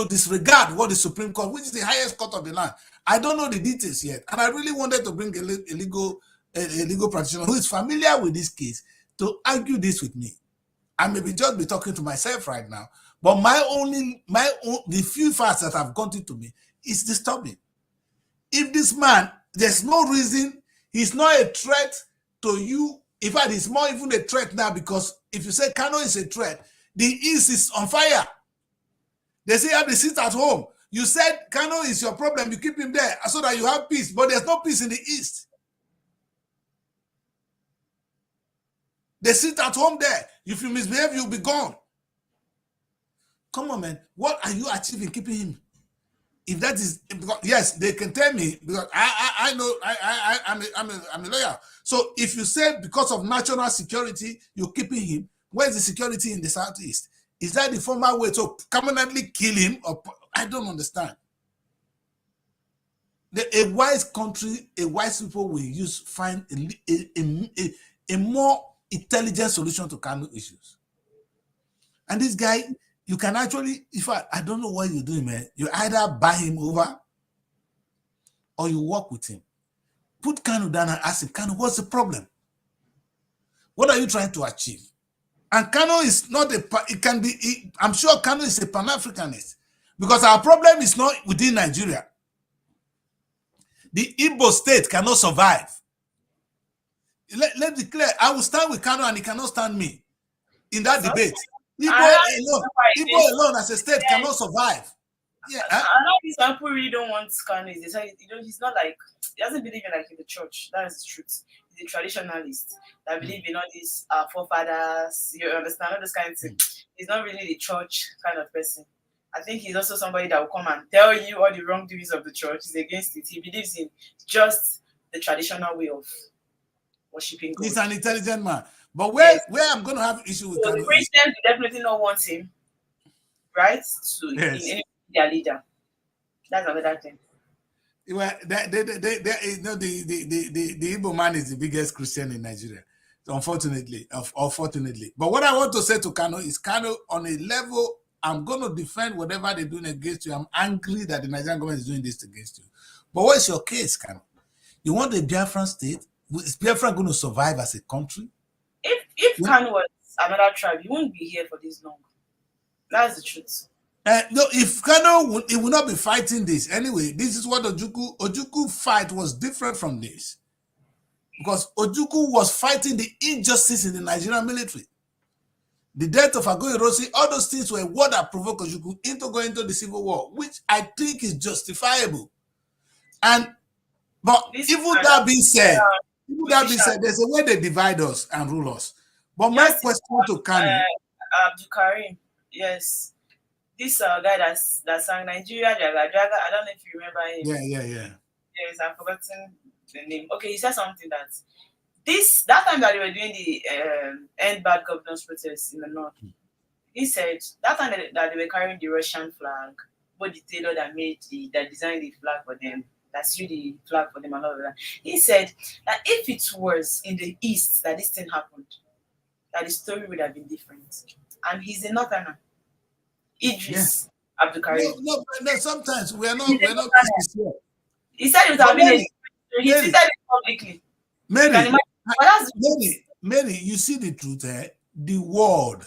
disregard what the Supreme Court, which is the highest court of the land. I don't know the details yet. And I really wanted to bring a legal practitioner who is familiar with this case to argue this with me. I may just be talking to myself right now, but the few facts that have gotten to me is disturbing. If this man, there's no reason, he's not a threat to you. In fact, it's more even a threat now, because if you say KANU is a threat, the East is on fire. They say you have to sit at home. You said KANU is your problem, you keep him there so that you have peace, but there's no peace in the East. They sit at home there. If you misbehave, you'll be gone. Come on, man. What are you achieving keeping him? If that is, because, yes, they can tell me, because I know I'm a lawyer. So if you say because of national security you're keeping him, where's the security in the Southeast? Is that the formal way to permanently kill him? Or I don't understand. A wise country, a wise people will find a more intelligent solution to KANU issues. And this guy, you can actually, I don't know what you're doing, man. You either buy him over or you work with him. Put KANU down and ask him, KANU, what's the problem? What are you trying to achieve? And KANU is not I'm sure KANU is a Pan-Africanist, because our problem is not within Nigeria. The Igbo state cannot survive. Let's be clear. I will stand with KANU and he cannot stand me in that debate. Igbo alone as a state cannot survive. Yeah, I know these people really don't want KANU. They say, he's not like, he doesn't believe in the church. That is the truth. He's a traditionalist that believe in all these forefathers. You understand all this kind of thing. He's not really the church kind of person. I think he's also somebody that will come and tell you all the wrongdoings of the church. He's against it. He believes in just the traditional way of worshiping God. He's an intelligent man. But where I'm going to have issue with KANU, the Christians definitely not want him, right? In any their leader. That's another thing. Well, the Igbo man is the biggest Christian in Nigeria, unfortunately. But what I want to say to KANU is, KANU, on a level, I'm going to defend whatever they're doing against you. I'm angry that the Nigerian government is doing this against you. But what's your case, KANU? You want the Biafran state? Is Biafra going to survive as a country? If KANU was another tribe, he wouldn't be here for this long. That's the truth. No, if KANU, he will not be fighting this. Anyway, this is what Ojukwu fight was different from this. Because Ojukwu was fighting the injustice in the Nigerian military. The death of Agoirosi, all those things were what that provoked Ojukwu into going into the civil war, which I think is justifiable. But even that being said, there's a way they divide us and rule us. But my question to KANU, Abdul Karim, yes, this guy that sang Nigeria Jaga Jaga. I don't know if you remember him. Yeah. Yes, I've forgotten the name. Okay, he said something that time that they were doing the end bad governance protests in the north. He said that time that they were carrying the Russian flag, but the tailor that designed the flag for them, that sewed the flag for them and all of that. He said that if it was in the east that this thing happened, that the story would have been different. And he's a northerner. Idris Abdul Karim. No, sometimes we're not He said it would have been he tweeted it publicly. Mary, you see the truth, the world,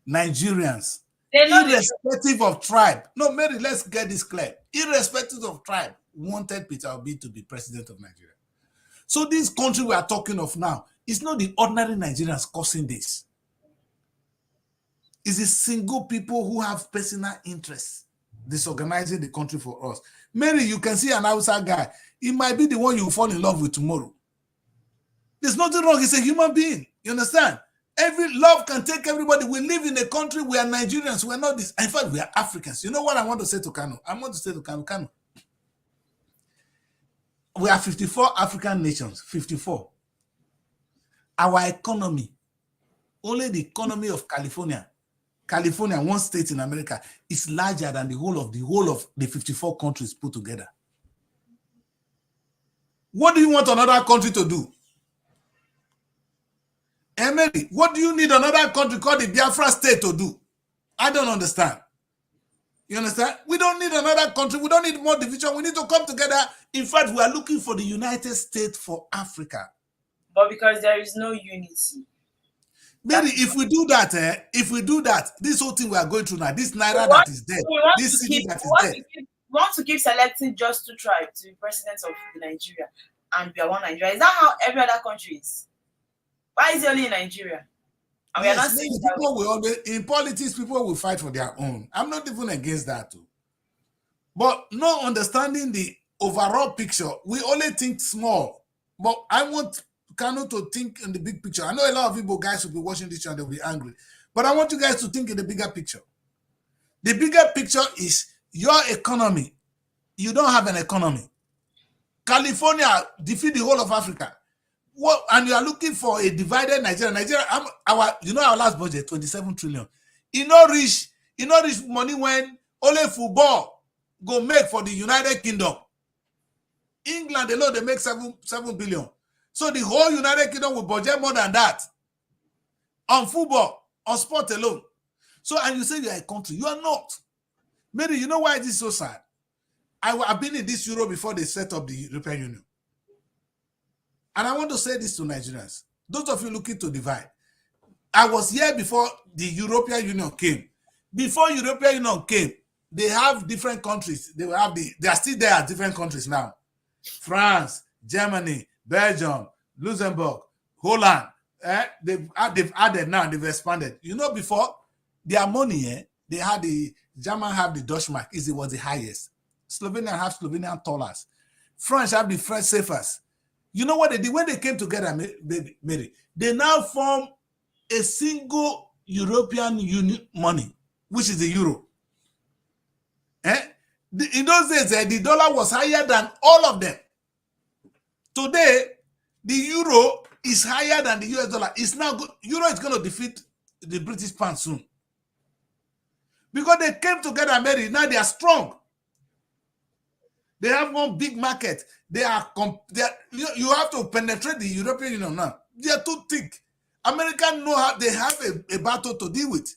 Nigerians, irrespective of tribe. No, Mary, let's get this clear. Irrespective of tribe, wanted Peter Obi to be president of Nigeria. So this country we are talking of now, it's not the ordinary Nigerians causing this. It's the single people who have personal interests disorganizing the country for us. Mary, you can see an outside guy. He might be the one you fall in love with tomorrow. There's nothing wrong. He's a human being. You understand? Every love can take everybody. We live in a country. We are Nigerians. We're not this. In fact, we are Africans. You know what I want to say to KANU? I want to say to KANU. We are 54 African nations. 54. Our economy, only the economy of California, one state in America, is larger than the whole of the 54 countries put together. What do you want another country to do? Emily, what do you need another country called the Biafra state to do? I don't understand. You understand? We don't need another country. We don't need more division. We need to come together. In fact, we are looking for the United States for Africa. But because there is no unity. Maybe if we do that, this whole thing we are going through now, this Naira that is dead, this city that is dead. We want to keep selecting just two tribes to be president of Nigeria, and we are one Nigeria. Is that how every other country is? Why is it only in Nigeria? And we are not saying people will always, in politics, people will fight for their own. I'm not even against that too. But not understanding the overall picture, we only think small. But I want Kanu to think in the big picture. I know a lot of people, guys, will be watching this and they'll be angry. But I want you guys to think in the bigger picture. The bigger picture is your economy. You don't have an economy. California defeat the whole of Africa. What? And you are looking for a divided Nigeria. Nigeria, our last budget, 27 trillion. You know rich money when only football go make for the United Kingdom. England alone, they make 7 billion. So the whole United Kingdom will budget more than that on football, on sport alone. So, and you say you are a country. You are not. Mary, you know why this is so sad? I've been in this Euro before they set up the European Union. And I want to say this to Nigerians. Those of you looking to divide. I was here before the European Union came. Before European Union came, they have different countries. They are still there as different countries now. France, Germany, Belgium, Luxembourg, Holland. They've added now, they've expanded. You know, before their money, they had the German have the Dutch mark, it was the highest. Slovenia have Slovenian dollars. French have the French CFAs. You know what they did? When they came together, Mary, they now form a single European Union money, which is the euro. In those days, the dollar was higher than all of them. Today, the euro is higher than the US dollar. It's now good. Euro is going to defeat the British pound soon. Because they came together, Mary. Now they are strong. They have one big market. You have to penetrate the European Union now. They are too thick. Americans know how they have a battle to deal with.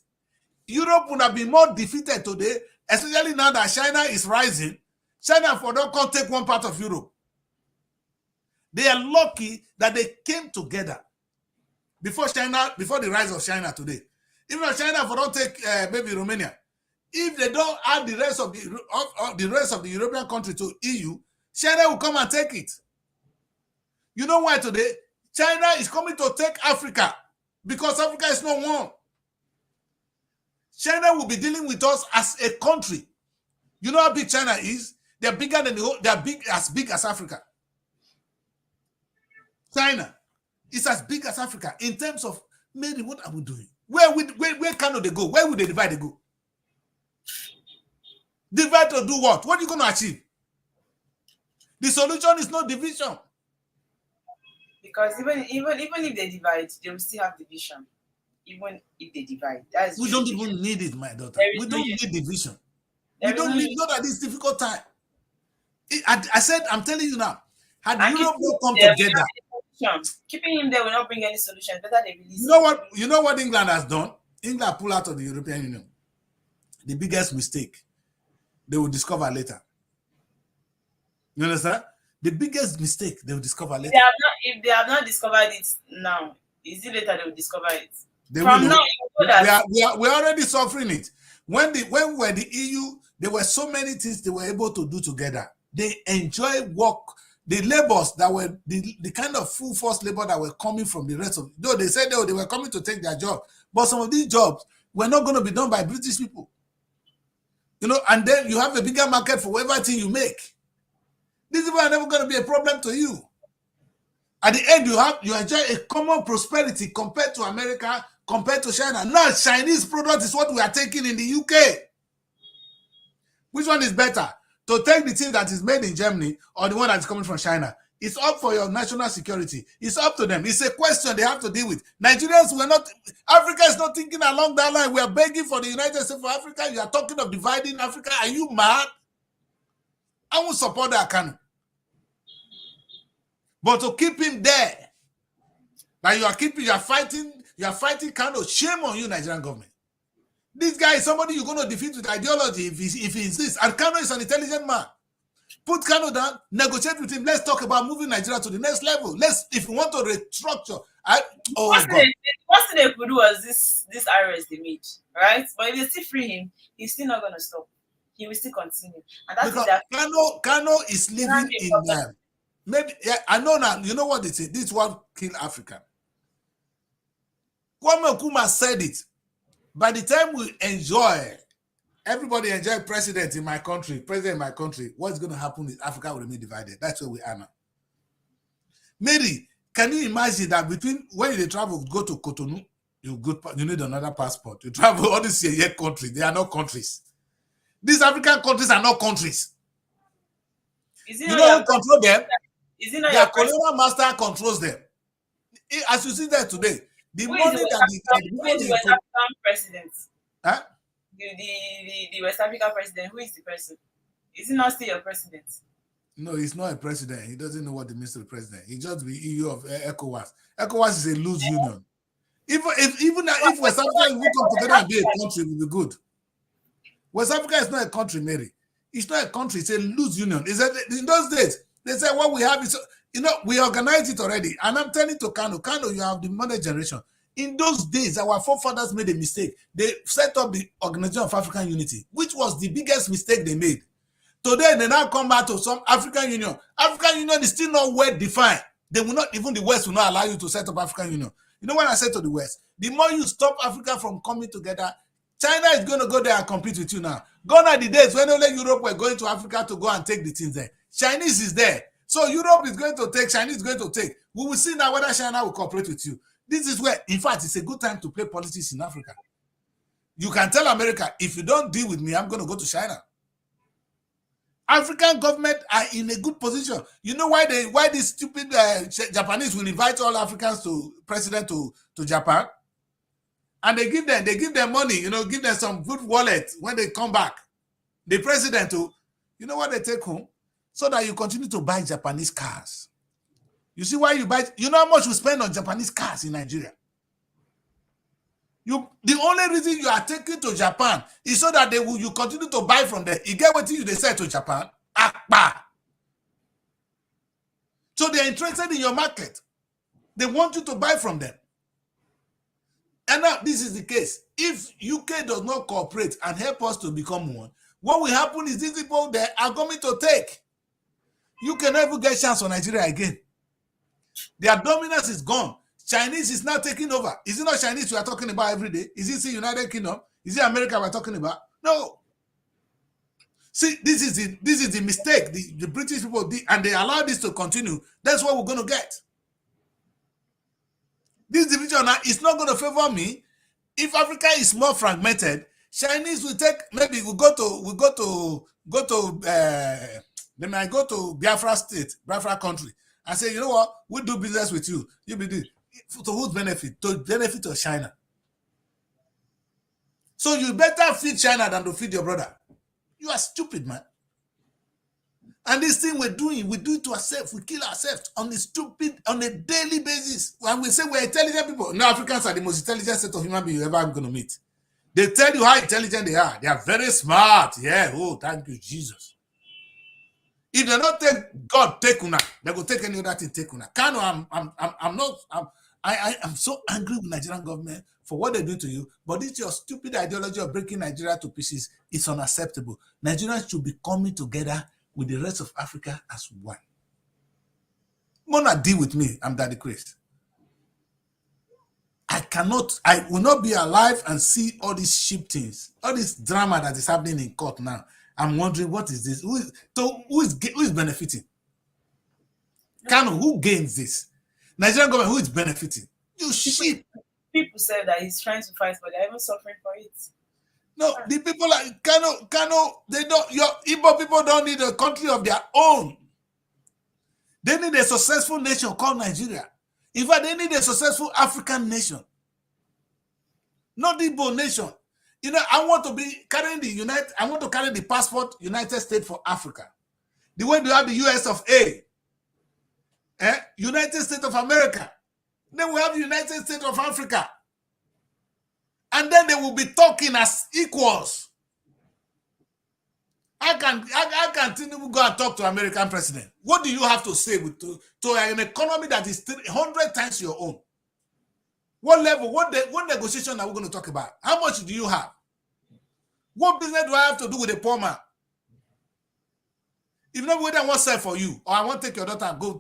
Europe would have been more defeated today, especially now that China is rising. China for don't come take one part of Europe. They are lucky that they came together before the rise of China today. Even if China for don't take maybe Romania, if they don't add the rest of the European country to EU, China will come and take it. You know why today? China is coming to take Africa because Africa is not one. China will be dealing with us as a country. You know how big China is? They're bigger than they're big as Africa. China is as big as Africa in terms of, maybe what are we doing? Where can they go? Where would they divide they go? Divide to do what? What are you going to achieve? The solution is not division. Because even if they divide, they will still have division. Even if they divide, we don't even need it, my daughter. We don't need division. We don't need not at this difficult time. I said, I'm telling you now, had Europe not come together, keeping him there will not bring any solution. Better they release. You know what England has done? England pulled out of the European Union. The biggest mistake they will discover later. You understand? The biggest mistake they will discover later. If they have not discovered it now, is it later they will discover it? From now, we're already suffering it. When we were the EU, there were so many things they were able to do together. They enjoy work. The labors that were the kind of full force labor that were coming from the rest of, though they said they were coming to take their job, but some of these jobs were not going to be done by British people. You know, and then you have a bigger market for everything you make. These people are never going to be a problem to you. At the end, you enjoy a common prosperity compared to America, compared to China. Now, Chinese product is what we are taking in the UK. Which one is better? To take the thing that is made in Germany or the one that is coming from China? It's up for your national security. It's up to them. It's a question they have to deal with. Nigerians were not, Africa is not thinking along that line. We are begging for the United States for Africa. You are talking of dividing Africa. Are you mad? I won't support that Kanu. But to keep him there, that you are fighting Kanu, shame on you, Nigerian government. This guy is somebody you're going to defeat with ideology if he insists. And Kanu is an intelligent man. Put Kanu down, negotiate with him. Let's talk about moving Nigeria to the next level. If you want to restructure. First thing they could do was this arrest they made, right? But if they still free him, he's still not going to stop. He will still continue. And that's because Kanu is living in them. Maybe, yeah, I know now. You know what they say? This one kill Africa. Kwame Nkrumah said it. By the time we everybody enjoy president in my country, what's going to happen is Africa will remain divided. That's where we are now. Mary, Can you imagine that between when you travel, go to Cotonou, you need another passport. You travel all these countries, they are not countries. These African countries are not countries. You know who control them? Their colonial master controls them. As you see there today, the money that the West African president, huh? The West African president, who is the person? Is he not still your president? No, he's not a president. He doesn't know what it means to the president. He just be EU of ECOWAS. ECOWAS is a loose union. Even if West Africa will come together and be a country, it will be good. West Africa is not a country, Mary. It's not a country. It's a loose union. Is that in those days they said what we have is, we organized it already. And I'm telling to Kanu, you have the modern generation. In those days, our forefathers made a mistake. They set up the Organization of African Unity, which was the biggest mistake they made. Today, they now come back to some African Union. African Union is still not well defined. They will not, even the West will not allow you to set up African Union. You know what I said to the West? The more you stop Africa from coming together, China is going to go there and compete with you now. Gone are the days when only Europe were going to Africa to go and take the things there. Chinese is there. So Europe is going to take, Chinese is going to take. We will see now whether China will cooperate with you. This is where, in fact, it's a good time to play politics in Africa. You can tell America, if you don't deal with me, I'm going to go to China. African government are in a good position. You know why these stupid Japanese will invite all Africans to president to Japan, and they give them money, give them some good wallet when they come back. The president to, you know what they take home, so that you continue to buy Japanese cars. You see why you buy? You know how much you spend on Japanese cars in Nigeria. The only reason you are taking to Japan is so that you continue to buy from them. You get what they sell to Japan? Akpa. So they're interested in your market. They want you to buy from them. And now this is the case. If UK does not cooperate and help us to become one, what will happen is these people there are going to take. You can never get a chance on Nigeria again. Their dominance is gone. Chinese is now taking over. Is it not Chinese we are talking about every day? Is it the United Kingdom? Is it America we're talking about? No. See, this is the mistake the British people did, and they allow this to continue. That's what we're going to get. This division now is not going to favor me. If Africa is more fragmented, Chinese will take, maybe we go to they might go to Biafra state, Biafra country, and say, you know what, we'll do business with you. You be doing. To whose benefit? To benefit of China. So you better feed China than to feed your brother. You are stupid, man. And this thing we're doing, we do it to ourselves. We kill ourselves on a daily basis. When we say we're intelligent people, no, Africans are the most intelligent set of human beings you're ever going to meet. They tell you how intelligent they are. They are very smart. Yeah. Oh, thank you, Jesus. If they not take God, take una. They go take any other thing, take una. Kanu, I'm so angry with Nigerian government for what they do to you, but this your stupid ideology of breaking Nigeria to pieces is unacceptable. Nigerians should be coming together with the rest of Africa as one. Mona, deal with me. I'm Daddy Chris. I will not be alive and see all these cheap things, all this drama that is happening in court now. I'm wondering, what is this? Who is benefiting? Kanu, who gains this? Nigerian government, who is benefiting? You sheep. People say that he's trying to fight, but they're even suffering for it. No, the people like Kanu, they don't. Your Igbo people don't need a country of their own. They need a successful nation called Nigeria. In fact, they need a successful African nation, not the Igbo nation. You know, I want to be carrying I want to carry the passport United States for Africa. The way they have the US of A. United States of America. Then we have the United States of Africa. And then they will be talking as equals. I can go and talk to American president. What do you have to say to an economy that is 100 times your own? What level, what negotiation are we going to talk about? How much do you have? What business do I have to do with a poor man? If nobody wants to sell for you, or I want to take your daughter and go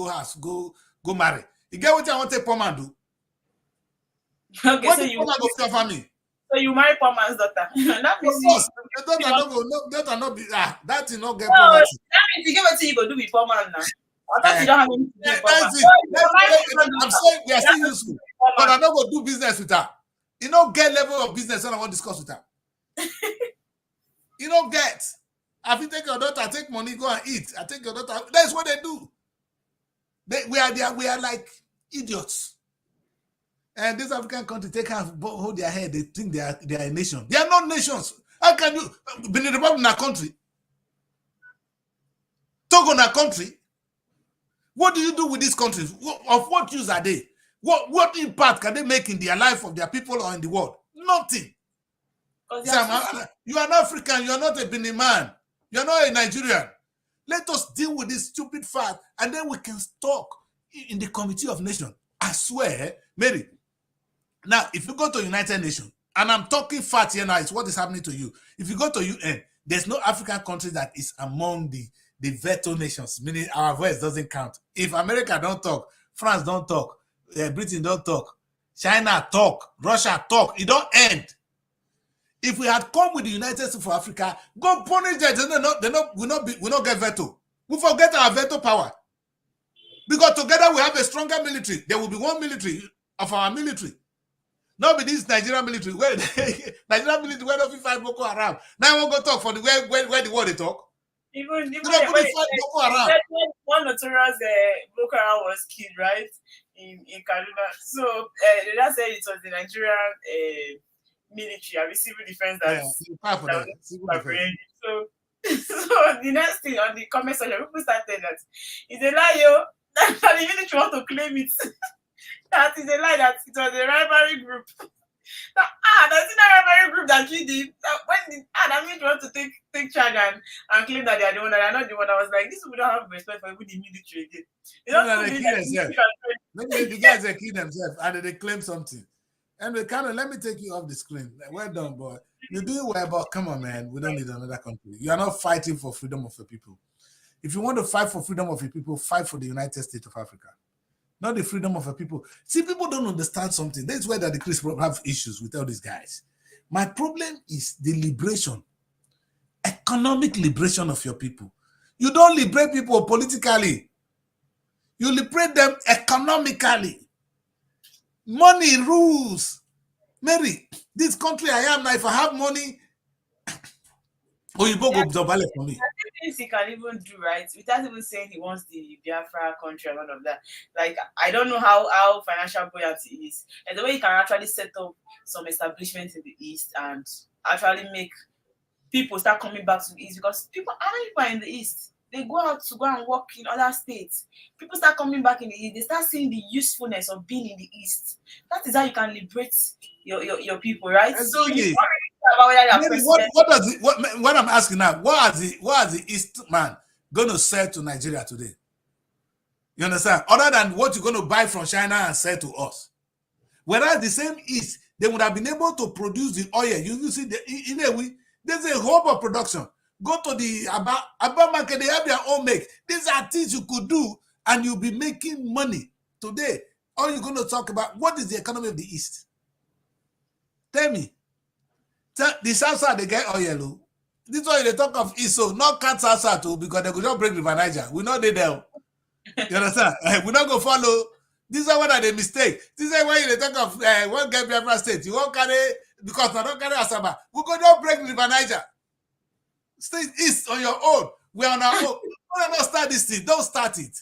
house, go marry. You get what I want to take poor man do? Okay, what so poor man go for me? So you marry poor man's daughter. That means daughter not be that will not get no, poverty. that means you get what you go do with poor man now. I thought you don't have anything to That's it. I'm saying we are still useful, but I'm not going to do business with her. You know, get level of business and I want to discuss with her. You don't get. If you take your daughter, take money, go and eat. I take your daughter. That's what they do. We are like idiots. And this African country, they can't hold their head. They think they are a nation. They are not nations. How can you be in the Republic in a country? Togo in a country? What do you do with these countries? Of what use are they? What impact can they make in their life of their people or in the world? Nothing. You are an African. You are not a Benin man. You are not a Nigerian. Let us deal with this stupid fact, and then we can talk in the Committee of Nations. I swear, Mary. Now, if you go to United Nations, and I'm talking fact here now, it's what is happening to you. If you go to UN, there's no African country that is among the veto nations, meaning our voice doesn't count. If America don't talk, France don't talk, Britain don't talk, China talk, Russia talk, it don't end. If we had come with the United States for Africa, go punish them. We not get veto. We forget our veto power. Because together we have a stronger military. There will be one military of our military. Not be this Nigerian military. Where Nigerian military where don't fight Boko Haram. Now I won't go talk for the where the world they talk. Even when one notorious Boko Haram was killed, right, in Kaduna. So they said it was the Nigerian military, civil defense So the next thing on the comment section, people started that it's a lie, yo. That the military want to claim it. That is a lie that it was a rivalry group. That's not a rivalry group that killed him. That military want to take charge and claim that they are the one, that they are not the one. I was like, this people don't have respect for even the military again. They kill themselves. Maybe the guys they kill themselves and they claim something. Anyway, Kanu, let me take you off the screen. Well done, boy. You're doing well, but come on, man. We don't need another country. You are not fighting for freedom of the people. If you want to fight for freedom of the people, fight for the United States of Africa. Not the freedom of the people. See, people don't understand something. That's why the Christians have issues with all these guys. My problem is the liberation, economic liberation of your people. You don't liberate people politically. You liberate them economically. Money rules. Mary, this country I am now, if I have money, you go double for me. Things he can even do, right, without even saying he wants the Biafra country and all of that. Like, I don't know how financial buoyant he is. And the way he can actually set up some establishments in the East and actually make people start coming back to the East, because people are in the East. They go out to go and work in other states. People start coming back in the East. They start seeing the usefulness of being in the East. That is how you can liberate your people, right? So you what I'm asking now, what is the East man going to sell to Nigeria today? You understand? Other than what you're going to buy from China and sell to us. Whereas the same East, they would have been able to produce the oil. You see, there's a hope of production. Go to the Abba market, they have their own make. These are things you could do and you'll be making money today. All you're going to talk about, what is the economy of the East? Tell me. The South side, they get oil. This is why they talk of East, so not cut South side too, because they could just break River Niger. We know they there. You understand? We're not going to follow. This is what they mistake. This is why they talk of one get Biafra state. You won't carry, because I don't carry Asaba. We could just break River Niger. Stay East on your own. We're on our own. Why not start this thing? Don't start it.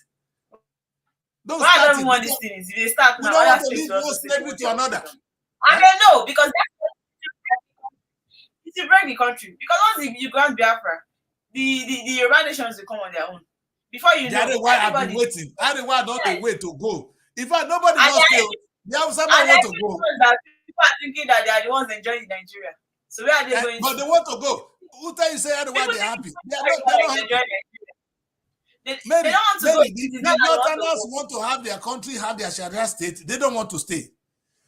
Don't start it. Want this thing? If they start now, we don't want to leave one slavery to another. And they know, because it's to break the country. Because once you grant Biafra, the Yoruba nations will come on their own. Before you know, that's why I've been waiting. That's why I don't wait to go. In fact, nobody wants to. They have someone want to go. People are thinking that they are the ones enjoying Nigeria. So where are they going? But they want to go. Who tell you say otherwise they're happy? They don't happy. They don't want to go. The Northerners want to have their country, have their Sharia state. They don't want to stay.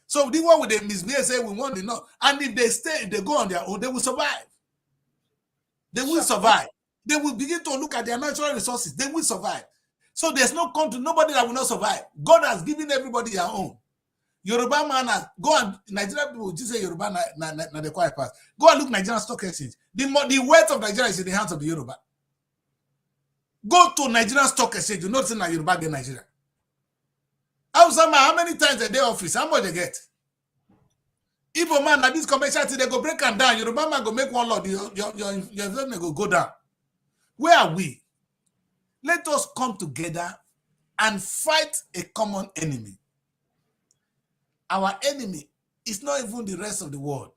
So the one with the misbehavior say we want the North. And if they stay, if they go on their own, they will survive. They will survive. They will begin to look at their natural resources. They will survive. So there's no country, nobody that will not survive. God has given everybody their own. Yoruba man, go and Nigerian people just say Yoruba na the quiet part. Go and look Nigerian stock exchange. The wealth of Nigeria is in the hands of the Yoruba. Go to Nigerian Stock Exchange, you know it's in Yoruba get Nigeria. How many times a day office? How much they get? Igbo man, at this commercial thing, they go break them down. Yoruba man go make one law, your investment go down. Where are we? Let us come together and fight a common enemy. Our enemy is not even the rest of the world.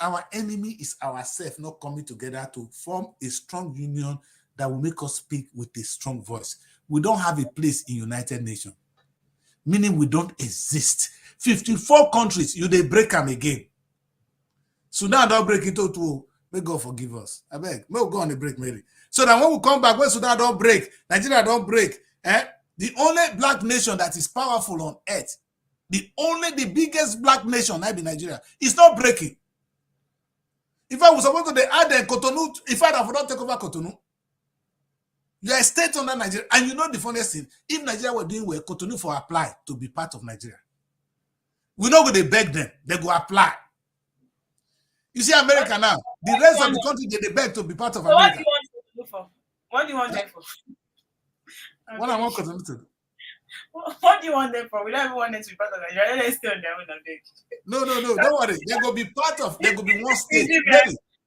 Our enemy is ourselves not coming together to form a strong union that will make us speak with a strong voice. We don't have a place in United Nations, meaning we don't exist. 54 countries, you they break them again. Sudan don't break it too. May God forgive us. I beg, may go on the break, Mary. So that when we come back, when Sudan don't break, Nigeria don't break, the only black nation that is powerful on earth, the biggest black nation, that be Nigeria, is not breaking. If I was supposed to add the Cotonou, if I would not take over Cotonou, you are a state under Nigeria. And you know the funniest thing, if Nigeria were doing well, Cotonou for apply to be part of Nigeria. We know when they beg them, they go apply. You see America now, the rest of the country, they beg to be part of America. What do you want them for? What I want Cotonou to do? What do you want them for? We don't even want them to be part of Nigeria. Let them stay on their own and beg. No, don't worry. They go be part of, they go be one state.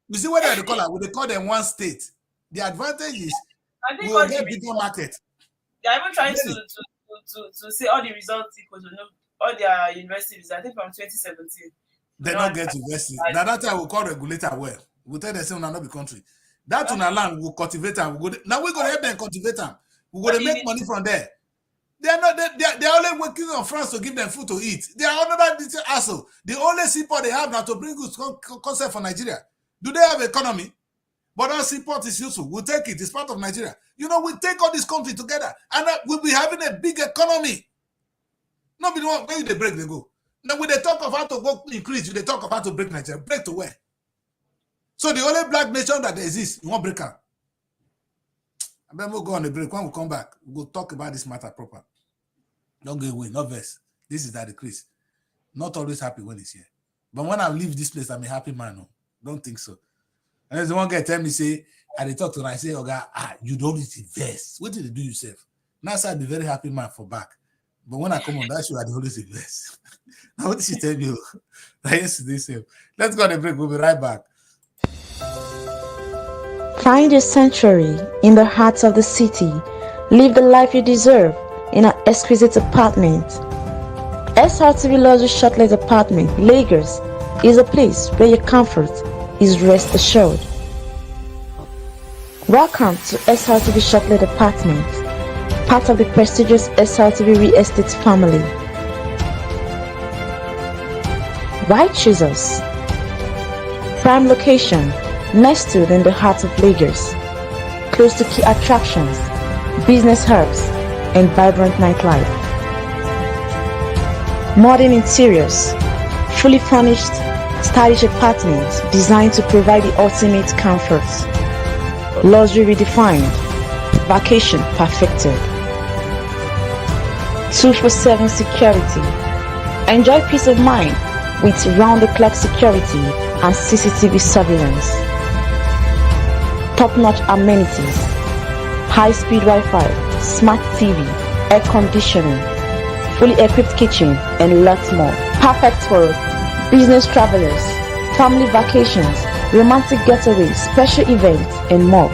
You see what they call it? When they call them one state. The advantage is we will get bigger market. They are even trying to say all the results equal to know all their universities. I think from 2017. They don't get university. Now that time we call regulator well. We'll tell them say not be country. That on our land will cultivate them. Now we're gonna help them cultivate them. We're gonna make money from there. They're only working on France to give them food to eat. They are another asshole. The only support they have now to bring good concept for Nigeria. Do they have economy? But our support is useful. We'll take it. It's part of Nigeria. You know, we take all this country together and we'll be having a big economy. Nobody want where they break, they go. Now, when they talk of how to go increase, they talk of how to break Nigeria. Break to where? So the only black nation that exists, you won't break her. And then we'll go on the break. When we come back, we'll talk about this matter proper. Don't go away, no verse. This is that decrease. Not always happy when it's here. But when I leave this place, I'm a happy man. No? Don't think so. And there's one guy tell me, say, and they talk to him, I say, oh God, you don't need to invest. What did you do yourself? Now I'll be very happy man for back. But when I come on that show, I always invest. Now what did she tell you? Yesterday, let's go on a break. We'll be right back. Find your sanctuary in the heart of the city. Live the life you deserve in an exquisite apartment. SRTV Luxury Shortlet Apartment, Lagos, is a place where your comfort is rest assured. Welcome to SRTV Shortlet Apartment, part of the prestigious SRTV Real Estate family. Why choose us? Prime location, nestled in the heart of Lagos, close to key attractions, business hubs, and vibrant nightlife. Modern interiors, fully furnished, stylish apartments designed to provide the ultimate comfort. Luxury redefined, vacation perfected. 24/7 security. Enjoy peace of mind with round-the-clock security and CCTV surveillance. Top-notch amenities, high-speed Wi-Fi, smart TV, air conditioning, fully equipped kitchen, and lots more. Perfect for business travelers, family vacations, romantic getaways, special events, and more.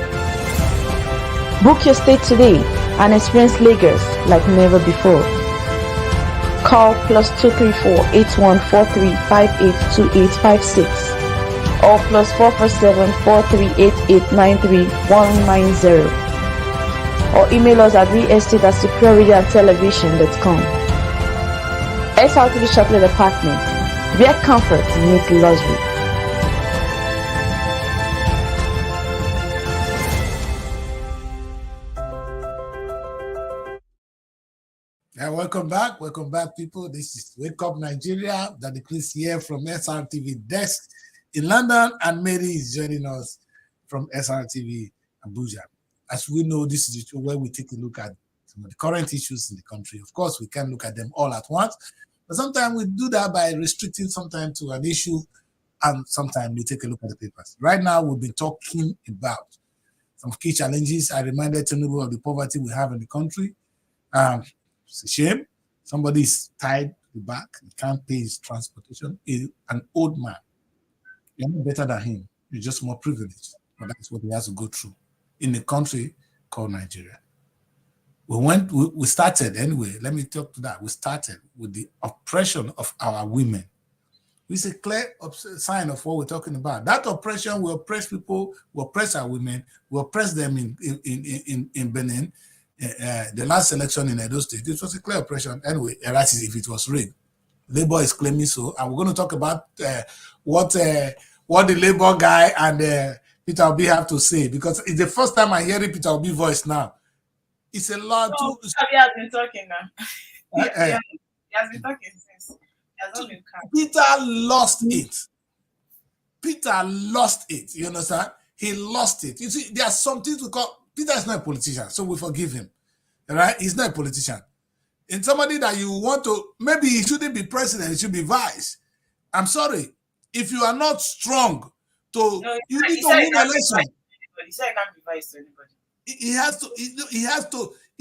Book your stay today and experience Lagos like never before. Call +234 8143 582856 or +447 4388 93190 or email us at realestate@superiorradioandtelevision.com. SRTV Shortlet Apartment, where comfort meets luxury. Yeah, welcome back, people. This is Wake Up Nigeria. Daddy Chris here from SRTV desk in London, and Mary is joining us from SRTV Abuja. As we know, this is the show where we take a look at some of the current issues in the country. Of course, we can't look at them all at once, but sometimes we do that by restricting sometimes to an issue, and sometimes we take a look at the papers. Right now, we've been talking about some key challenges. I reminded Tinubu of the poverty we have in the country. It's a shame. Somebody is tied to the back. He can't pay his transportation. He's an old man. You're not better than him. You're just more privileged. But that's what he has to go through in a country called Nigeria. We started anyway. Let me talk to that. We started with the oppression of our women. It's a clear sign of what we're talking about. That oppression will oppress people, will oppress our women, will oppress them in Benin. The last election in Edo State, it was a clear oppression. Anyway, if it was rigged. Labour is claiming so. And we're going to talk about what the Labour guy and Peter Obi have to say, because it's the first time I hear Peter Obi voice now. It's a lot to... He has been talking now. He has been talking since. Peter lost it. Peter lost it. You understand? He lost it. You see, there are some things we call... Peter is not a politician, so we forgive him. Right? He's not a politician. And somebody that you want to... Maybe he shouldn't be president, he should be vice. I'm sorry. If you are not strong you need to win election. He said he can't be vice to anybody. He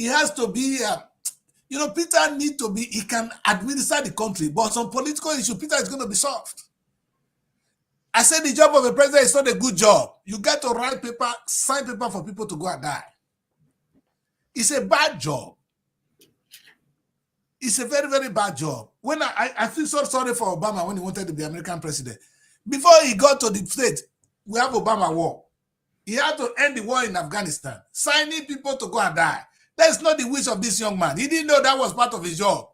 has to be... Peter need to be... He can administer the country, but some political issue, Peter is going to be soft. I said the job of a president is not a good job. You get to write paper, sign paper for people to go and die. It's a bad job. It's a very, very bad job. When I feel so sorry for Obama when he wanted to be American president. Before he got to the state, we have Obama war. He had to end the war in Afghanistan, signing people to go and die. That's not the wish of this young man. He didn't know that was part of his job.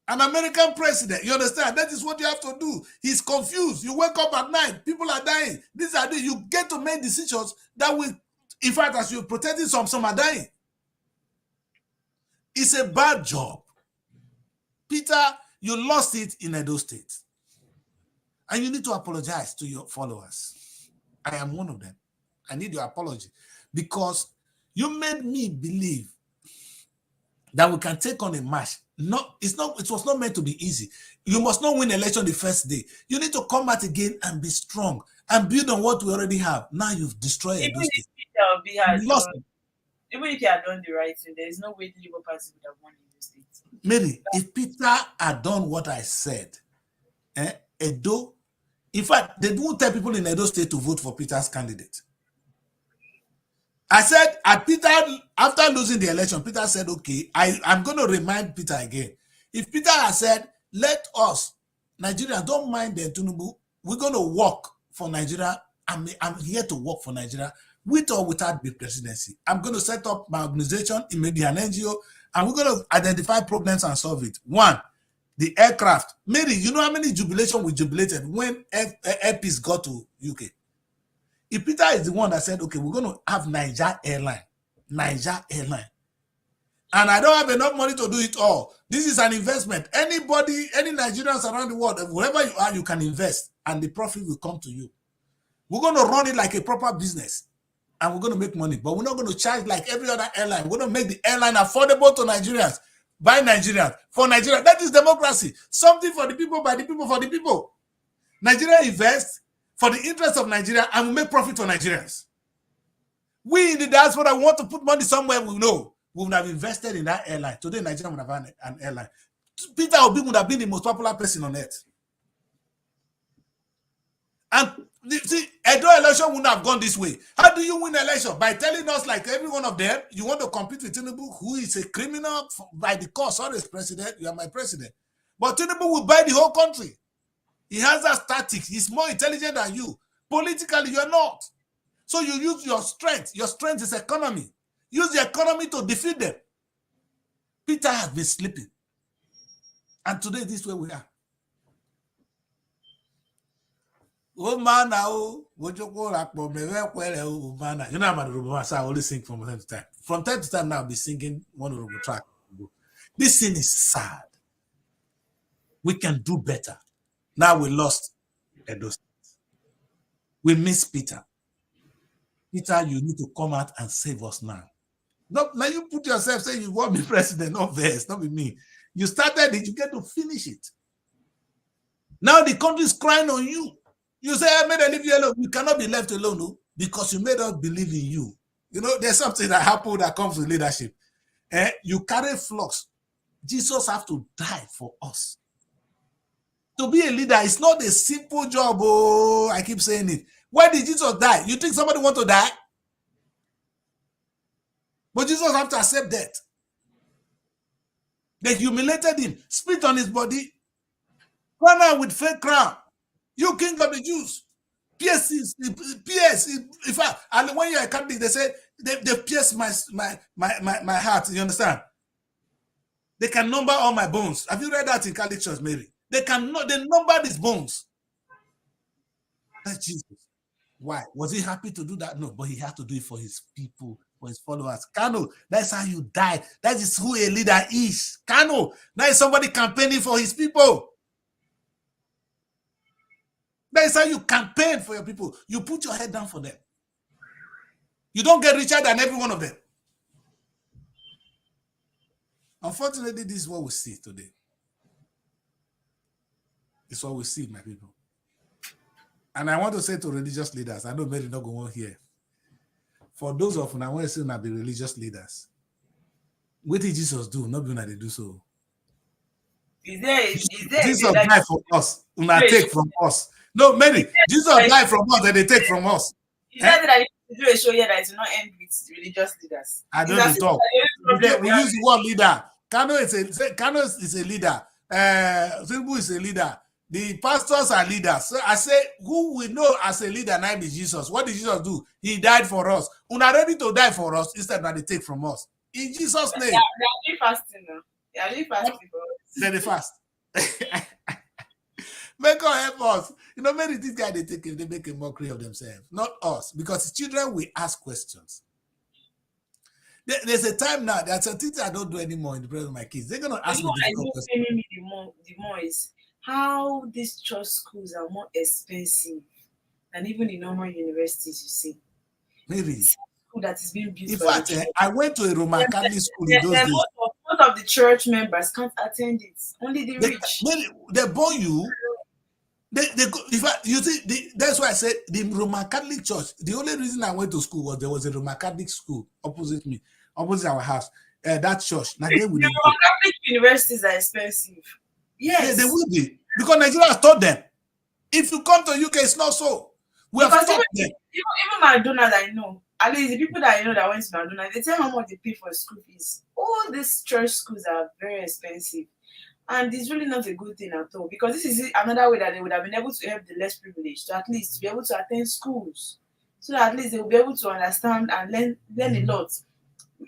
An American president, you understand? That is what you have to do. He's confused. You wake up at night, people are dying. You get to make decisions that will, in fact, as you're protecting some are dying. It's a bad job. Peter, you lost it in Edo State. And you need to apologize to your followers. I am one of them. I need your apology. Because you made me believe that we can take on a match. It was not meant to be easy. You must not win election the first day. You need to come back again and be strong and build on what we already have. Now you've destroyed Edo State. Even if he had done the right thing, there is no way the Labour Party would have won in the state. Mary, if Peter had done what I said, Edo, in fact, they won't tell people in Edo State to vote for Peter's candidate. I said, after losing the election, Peter said, okay, I'm going to remind Peter again. If Peter has said, let us, Nigeria, don't mind the Tinubu, we're going to work for Nigeria. I'm here to work for Nigeria, with or without the presidency. I'm going to set up my organization, maybe an NGO, and we're going to identify problems and solve it. One, the aircraft. Mary, you know how many jubilation we jubilated when Air Peace got to UK? If Peter is the one that said, okay, we're going to have Niger Airline. And I don't have enough money to do it all. This is an investment. Anybody, any Nigerians around the world, wherever you are, you can invest and the profit will come to you. We're going to run it like a proper business and we're going to make money, but we're not going to charge like every other airline. We're going to make the airline affordable to Nigerians, by Nigerians, for Nigeria. That is democracy. Something for the people, by the people, for the people. Nigeria invests for the interest of Nigeria and we make profit for Nigerians. We in the diaspora want to put money somewhere we know. We would have invested in that airline. Today, Nigeria would have had an airline. Peter Obi would have been the most popular person on earth. And see, Edo election wouldn't have gone this way. How do you win election? By telling us, like every one of them, you want to compete with Tinubu, who is a criminal by the cause. Sorry, president, you are my president. But Tinubu will buy the whole country. He has that tactics. He's more intelligent than you. Politically, you're not. So you use your strength. Your strength is economy. Use the economy to defeat them. Peter has been sleeping. And today, this is where we are. Oh man, now, you know I'm a Yoruba, so I always sing from time to time. From time to time now, I'll be singing one Yoruba track. This thing is sad. We can do better. Now we lost Edo State. We miss Peter. Peter, you need to come out and save us now. Now you put yourself saying you want me president, not Verse, not with me. You started it, you get to finish it. Now the country is crying on you. You say, I made a leave you alone. You cannot be left alone. No? because you made us believe in you. You know, there's something that happens that comes with leadership. You carry flocks. Jesus have to die for us. To be a leader is not a simple job. Oh, I keep saying it. Why did Jesus die? You think somebody want to die? But Jesus have to accept death. They humiliated him, spit on his body, crown out with fake crown. You king of the Jews. Pierce, in fact, and when you're a Catholic, they say they pierce my heart. You understand? They can number all my bones. Have you read that in Catholic Church, Mary? They number these bones. That's Jesus. Why? Was he happy to do that? No, but he had to do it for his people, for his followers. KANU, that's how you die. That is who a leader is. KANU, that is somebody campaigning for his people. That is how you campaign for your people. You put your head down for them. You don't get richer than every one of them. Unfortunately, this is what we see today. It's what we see, my people. And I want to say to religious leaders, I know Mary not going on here. For those of them, I want to say not be religious leaders. What did Jesus do? Not be they do so. Jesus died for us. Una take from us. No, Mary, Jesus died from us and they take from us. Is that that you do a show here that is not end with religious leaders? I don't talk. We use the word leader. KANU is a leader. Srtv is a leader. The pastors are leaders. So I say, who we know as a leader now is Jesus. What did Jesus do? He died for us. Una ready to die for us instead that they take from us. In Jesus' name. They are fasting now. They are fasting for us. Then they fast. Make God help us. You know, many these guys they make a mockery of themselves, not us, because children will ask questions. There's a time now. There's some things I don't do anymore in the presence of my kids. They're gonna ask me difficult questions. The more is how these church schools are more expensive than even in normal universities. You see, maybe school that is being built. In fact, I went to a Roman Catholic school in those days. Most of the church members can't attend it. Only the rich. They born you. They go, in fact, you see, that's why I said the Roman Catholic Church. The only reason I went to school was there was a Roman Catholic school opposite me, opposite our house. That church. Now the Roman Catholic universities are expensive. Yes, yeah, they will be because Nigeria has taught them. If you come to UK, it's not so. We have taught them. Even McDonald's, I know. At least the people that I know that went to McDonald's, they tell how much they pay for school fees. All these church schools are very expensive. And it's really not a good thing at all, because this is another way that they would have been able to help the less privileged to at least be able to attend schools, so that at least they will be able to understand and learn a lot.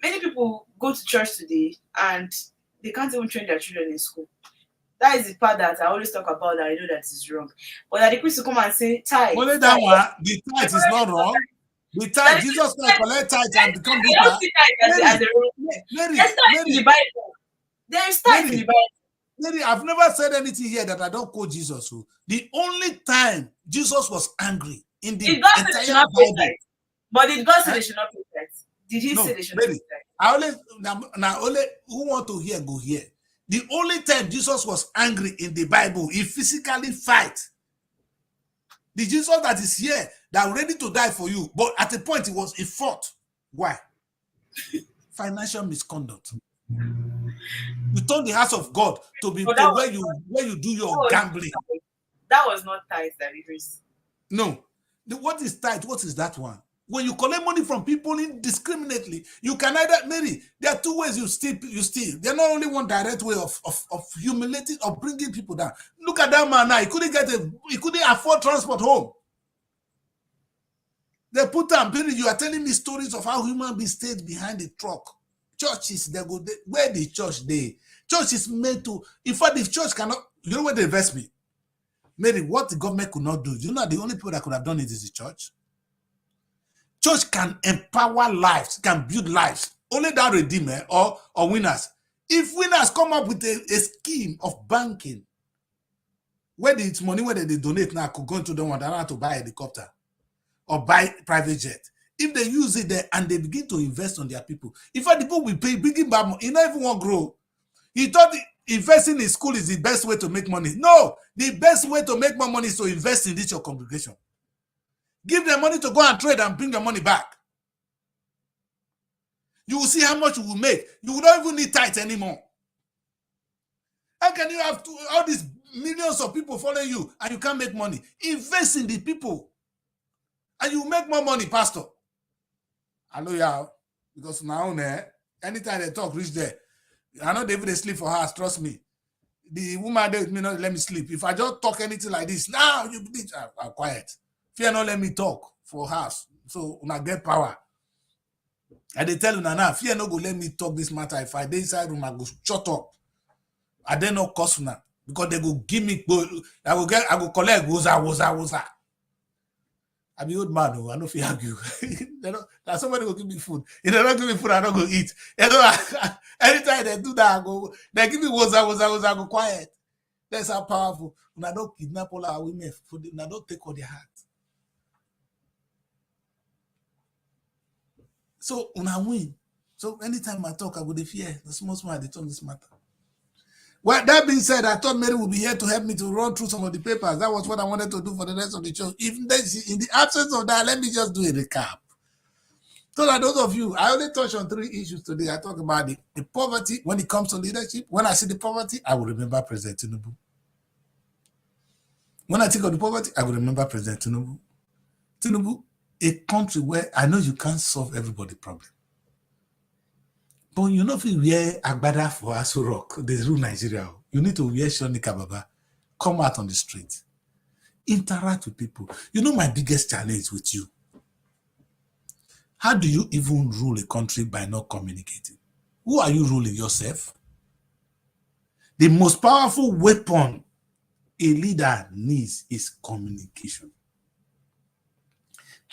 Many people go to church today and they can't even train their children in school. That is the part that I always talk about that I know that is wrong. But that the priest to come and say tithe. Only that one, the tithe is not wrong. The tithe, Jesus Christ collect tithe and become bigger. There's tithe in the Bible. There is tithe in the Bible. Lady, I've never said anything here that I don't quote Jesus. So the only time Jesus was angry in the entire Bible. But did God say they should not pay tithe? Did he say they should not pay tithe? Now only who want to hear go hear. The only time Jesus was angry in the Bible, he physically fight. The Jesus that is here, that ready to die for you, but at a point he fought. Why? Financial misconduct. You turn the house of God to be where you do your gambling. That was not tithe that it is. No. What is tithe? What is that one? When you collect money from people indiscriminately, you can either, Mary, there are two ways you steal. There's not only one direct way of humiliating or bringing people down. Look at that man now. He couldn't afford transport home. They put him, Mary, you are telling me stories of how human beings stayed behind the truck. Churches, where the church they church is meant to. In fact, if church cannot, you know where they invest me, Mary, what the government could not do. You know, the only people that could have done it is the church. Church can empower lives, can build lives. Only that redeemer or winners. If winners come up with a scheme of banking, where it's money where they donate now could go into the one that have to buy a helicopter or buy private jet. If they use it there and they begin to invest on their people, in fact, the people will pay big back money. He not even want to grow. He thought investing in school is the best way to make money. No, the best way to make more money is to invest in this your congregation. Give them money to go and trade and bring your money back. You will see how much you will make. You will not even need tithe anymore. How can you have all these millions of people following you and you can't make money? Invest in the people and you make more money, Pastor. Hallelujah. Because now, anytime they talk, reach there. I know they even sleep for hours, trust me. The woman there with me not let me sleep. If I just talk anything like this, now you I'm quiet. Fear not let me talk for hours. So when I get power. And they tell you now, fear not go let me talk this matter. If I dey inside room, I go shut up. I then not cuss now. Because they go give me, I go collect woza. I be old man, though. I don't feel argue. That somebody will give me food. If they don't give me food, I don't go eat. Anytime they do that, they give me woza, I go quiet. That's how powerful. When I don't kidnap all our women, when I don't take all their heart. So when I win, so anytime I talk, I go dey fear. The small they talk this matter. Well, that being said, I thought Mary would be here to help me to run through some of the papers. That was what I wanted to do for the rest of the show. Even in the absence of that, let me just do a recap. So that those of you, I only touched on 3 issues today. I talk about the poverty when it comes to leadership. When I see the poverty, I will remember President Tinubu. When I think of the poverty, I will remember President Tinubu. Tinubu, a country where I know you can't solve everybody's problem. But you know if you wear agbada for Aso Rock, they rule Nigeria. You need to wear Shoni Kababa. Come out on the street. Interact with people. You know my biggest challenge with you. How do you even rule a country by not communicating? Who are you ruling? Yourself? The most powerful weapon a leader needs is communication.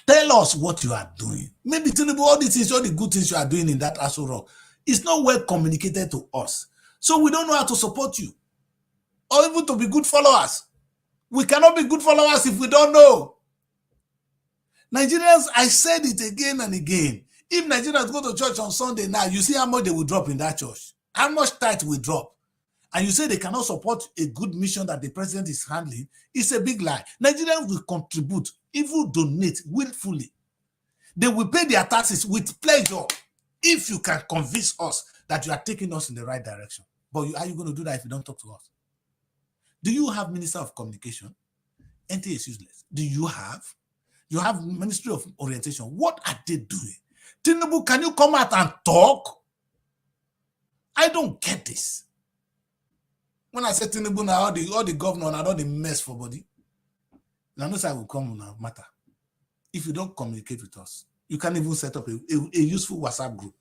Tell us what you are doing. Maybe tell all the things, all the good things you are doing in that Aso Rock. It's not well communicated to us. So we don't know how to support you. Or even to be good followers. We cannot be good followers if we don't know. Nigerians, I said it again and again. If Nigerians go to church on Sunday now, you see how much they will drop in that church. How much tithe will drop. And you say they cannot support a good mission that the president is handling. It's a big lie. Nigerians will contribute, even donate willfully. They will pay their taxes with pleasure if you can convince us that you are taking us in the right direction. But are you going to do that if you don't talk to us? Do you have Minister of Communication? NTA is useless. Do you have? You have Ministry of Orientation. What are they doing? Tinubu, can you come out and talk? I don't get this. When I say Tinubu now, all the governor and all the mess for body, now no side will come on a matter. If you don't communicate with us, you can't even set up a useful WhatsApp group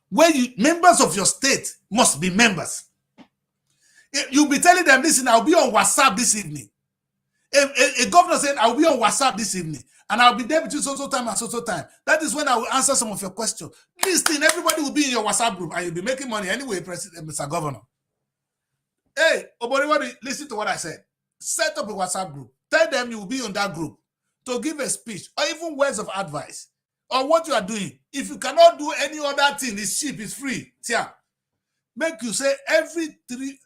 where members of your state must be members. You'll be telling them, listen, I'll be on WhatsApp this evening. A governor said, I'll be on WhatsApp this evening and I'll be there between so time and so time. That is when I will answer some of your questions. Listen, everybody will be in your WhatsApp group and you'll be making money anyway, President, Mr. Governor. Hey, everybody, listen to what I said. Set up a WhatsApp group. Tell them you will be on that group to give a speech or even words of advice on what you are doing. If you cannot do any other thing, it's cheap, it's free. Yeah. Make you say every 3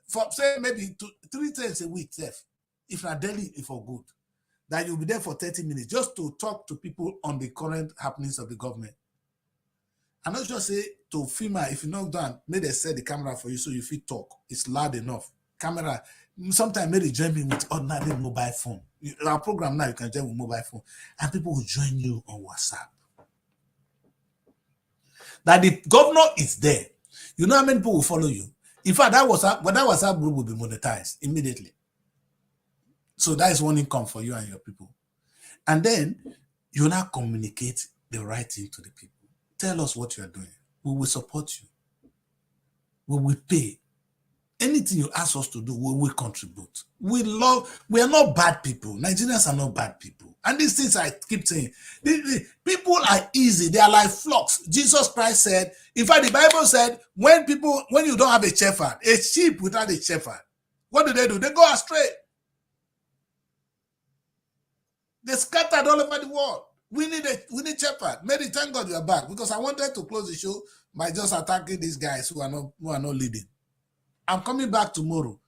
times a week, if not daily, if for good, that you'll be there for 30 minutes just to talk to people on the current happenings of the government. I'm not just say to FEMA, if you know done, may they set the camera for you so you feel talk. It's loud enough. Camera, sometimes maybe join me with ordinary mobile phone. Our program now, you can join with mobile phone. And people will join you on WhatsApp. That the governor is there. You know how many people will follow you? In fact, that WhatsApp group will be monetized immediately. So that is one income for you and your people. And then you now communicate the right thing to the people. Tell us what you are doing. We will support you. We will pay. Anything you ask us to do, we will contribute. We are not bad people. Nigerians are not bad people. And these things I keep saying, people are easy. They are like flocks. Jesus Christ said, in fact, the Bible said, when you don't have a shepherd, a sheep without a shepherd, what do? They go astray. They scattered all over the world. We need shepherd. Mary, thank God you are back, because I wanted to close the show by just attacking these guys who are not leading. I'm coming back tomorrow.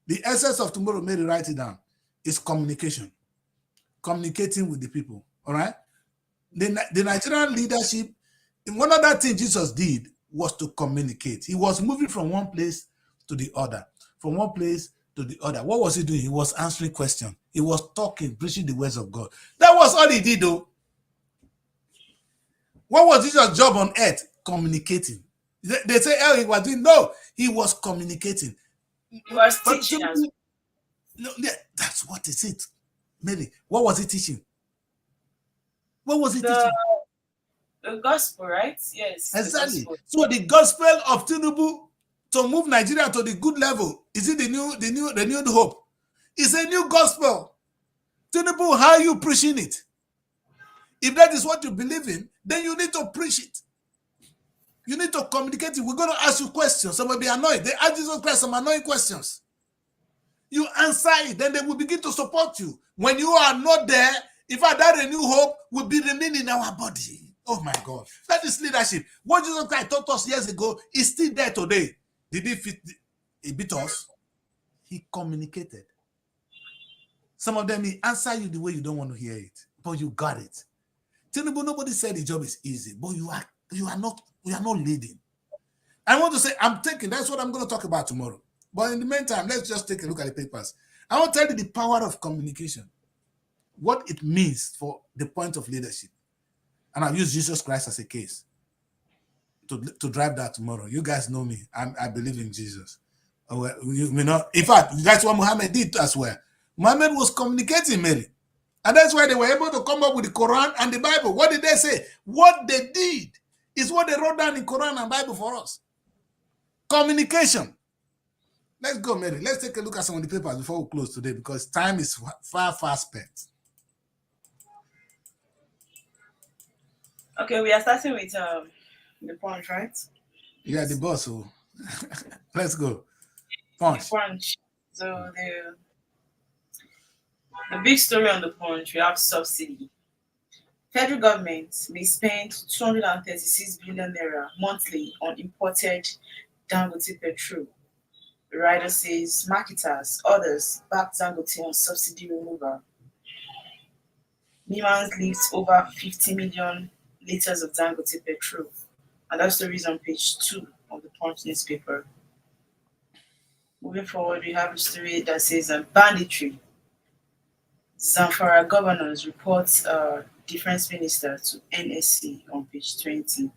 The essence of tomorrow, Mary, write it down, is communication. Communicating with the people. All right. The Nigerian leadership, one other thing Jesus did was to communicate. He was moving from one place to the other, from one place to the other. What was he doing? He was answering questions. He was talking, preaching the words of God. That was all he did, though. What was Jesus' job on earth? Communicating. They say, oh, he was doing. No, he was communicating. He was teaching us. No, yeah, that's what is it. Mary, what was he teaching? What was he teaching? The gospel, right? Yes. Exactly. So the gospel of Tinubu to move Nigeria to the good level, is it the new hope? It's a new gospel. Tinubu, how are you preaching it? If that is what you believe in, then you need to preach it. You need to communicate it. We're going to ask you questions. Some will be annoyed. They ask Jesus Christ some annoying questions. You answer it, then they will begin to support you. When you are not there, in fact, that a new hope will be remaining in our body. Oh my God. That is leadership. What Jesus Christ taught us years ago is still there today. Did he beat us? He communicated. Some of them, he answer you the way you don't want to hear it, but you got it. Tinubu, nobody said the job is easy, but you are not leading. I want to say, that's what I'm going to talk about tomorrow. But in the meantime, let's just take a look at the papers. I want to tell you the power of communication, what it means for the point of leadership. And I'll use Jesus Christ as a case to drive that tomorrow. You guys know me. I believe in Jesus. In fact, that's what Muhammad did as well. Muhammad was communicating, Mary. And that's why they were able to come up with the Quran and the Bible. What did they say? What they did is what they wrote down in Quran and Bible for us. Communication. Let's go, Mary. Let's take a look at some of the papers before we close today, because time is far spent. Okay, we are starting with the Punch, right? Yeah, the boss. So let's go. Punch. The Punch. So the big story on the Punch, we have subsidy. Federal government may spend 236 billion naira monthly on imported Dangote petrol. The rider says marketers, others back Dangote on subsidy removal. Mimans leaks over 50 million liters of Dangote petrol. And that story is on page 2 of the Punch newspaper. Moving forward, we have a story that says banditry. Zamfara governors reports defense minister to NSC on page 20.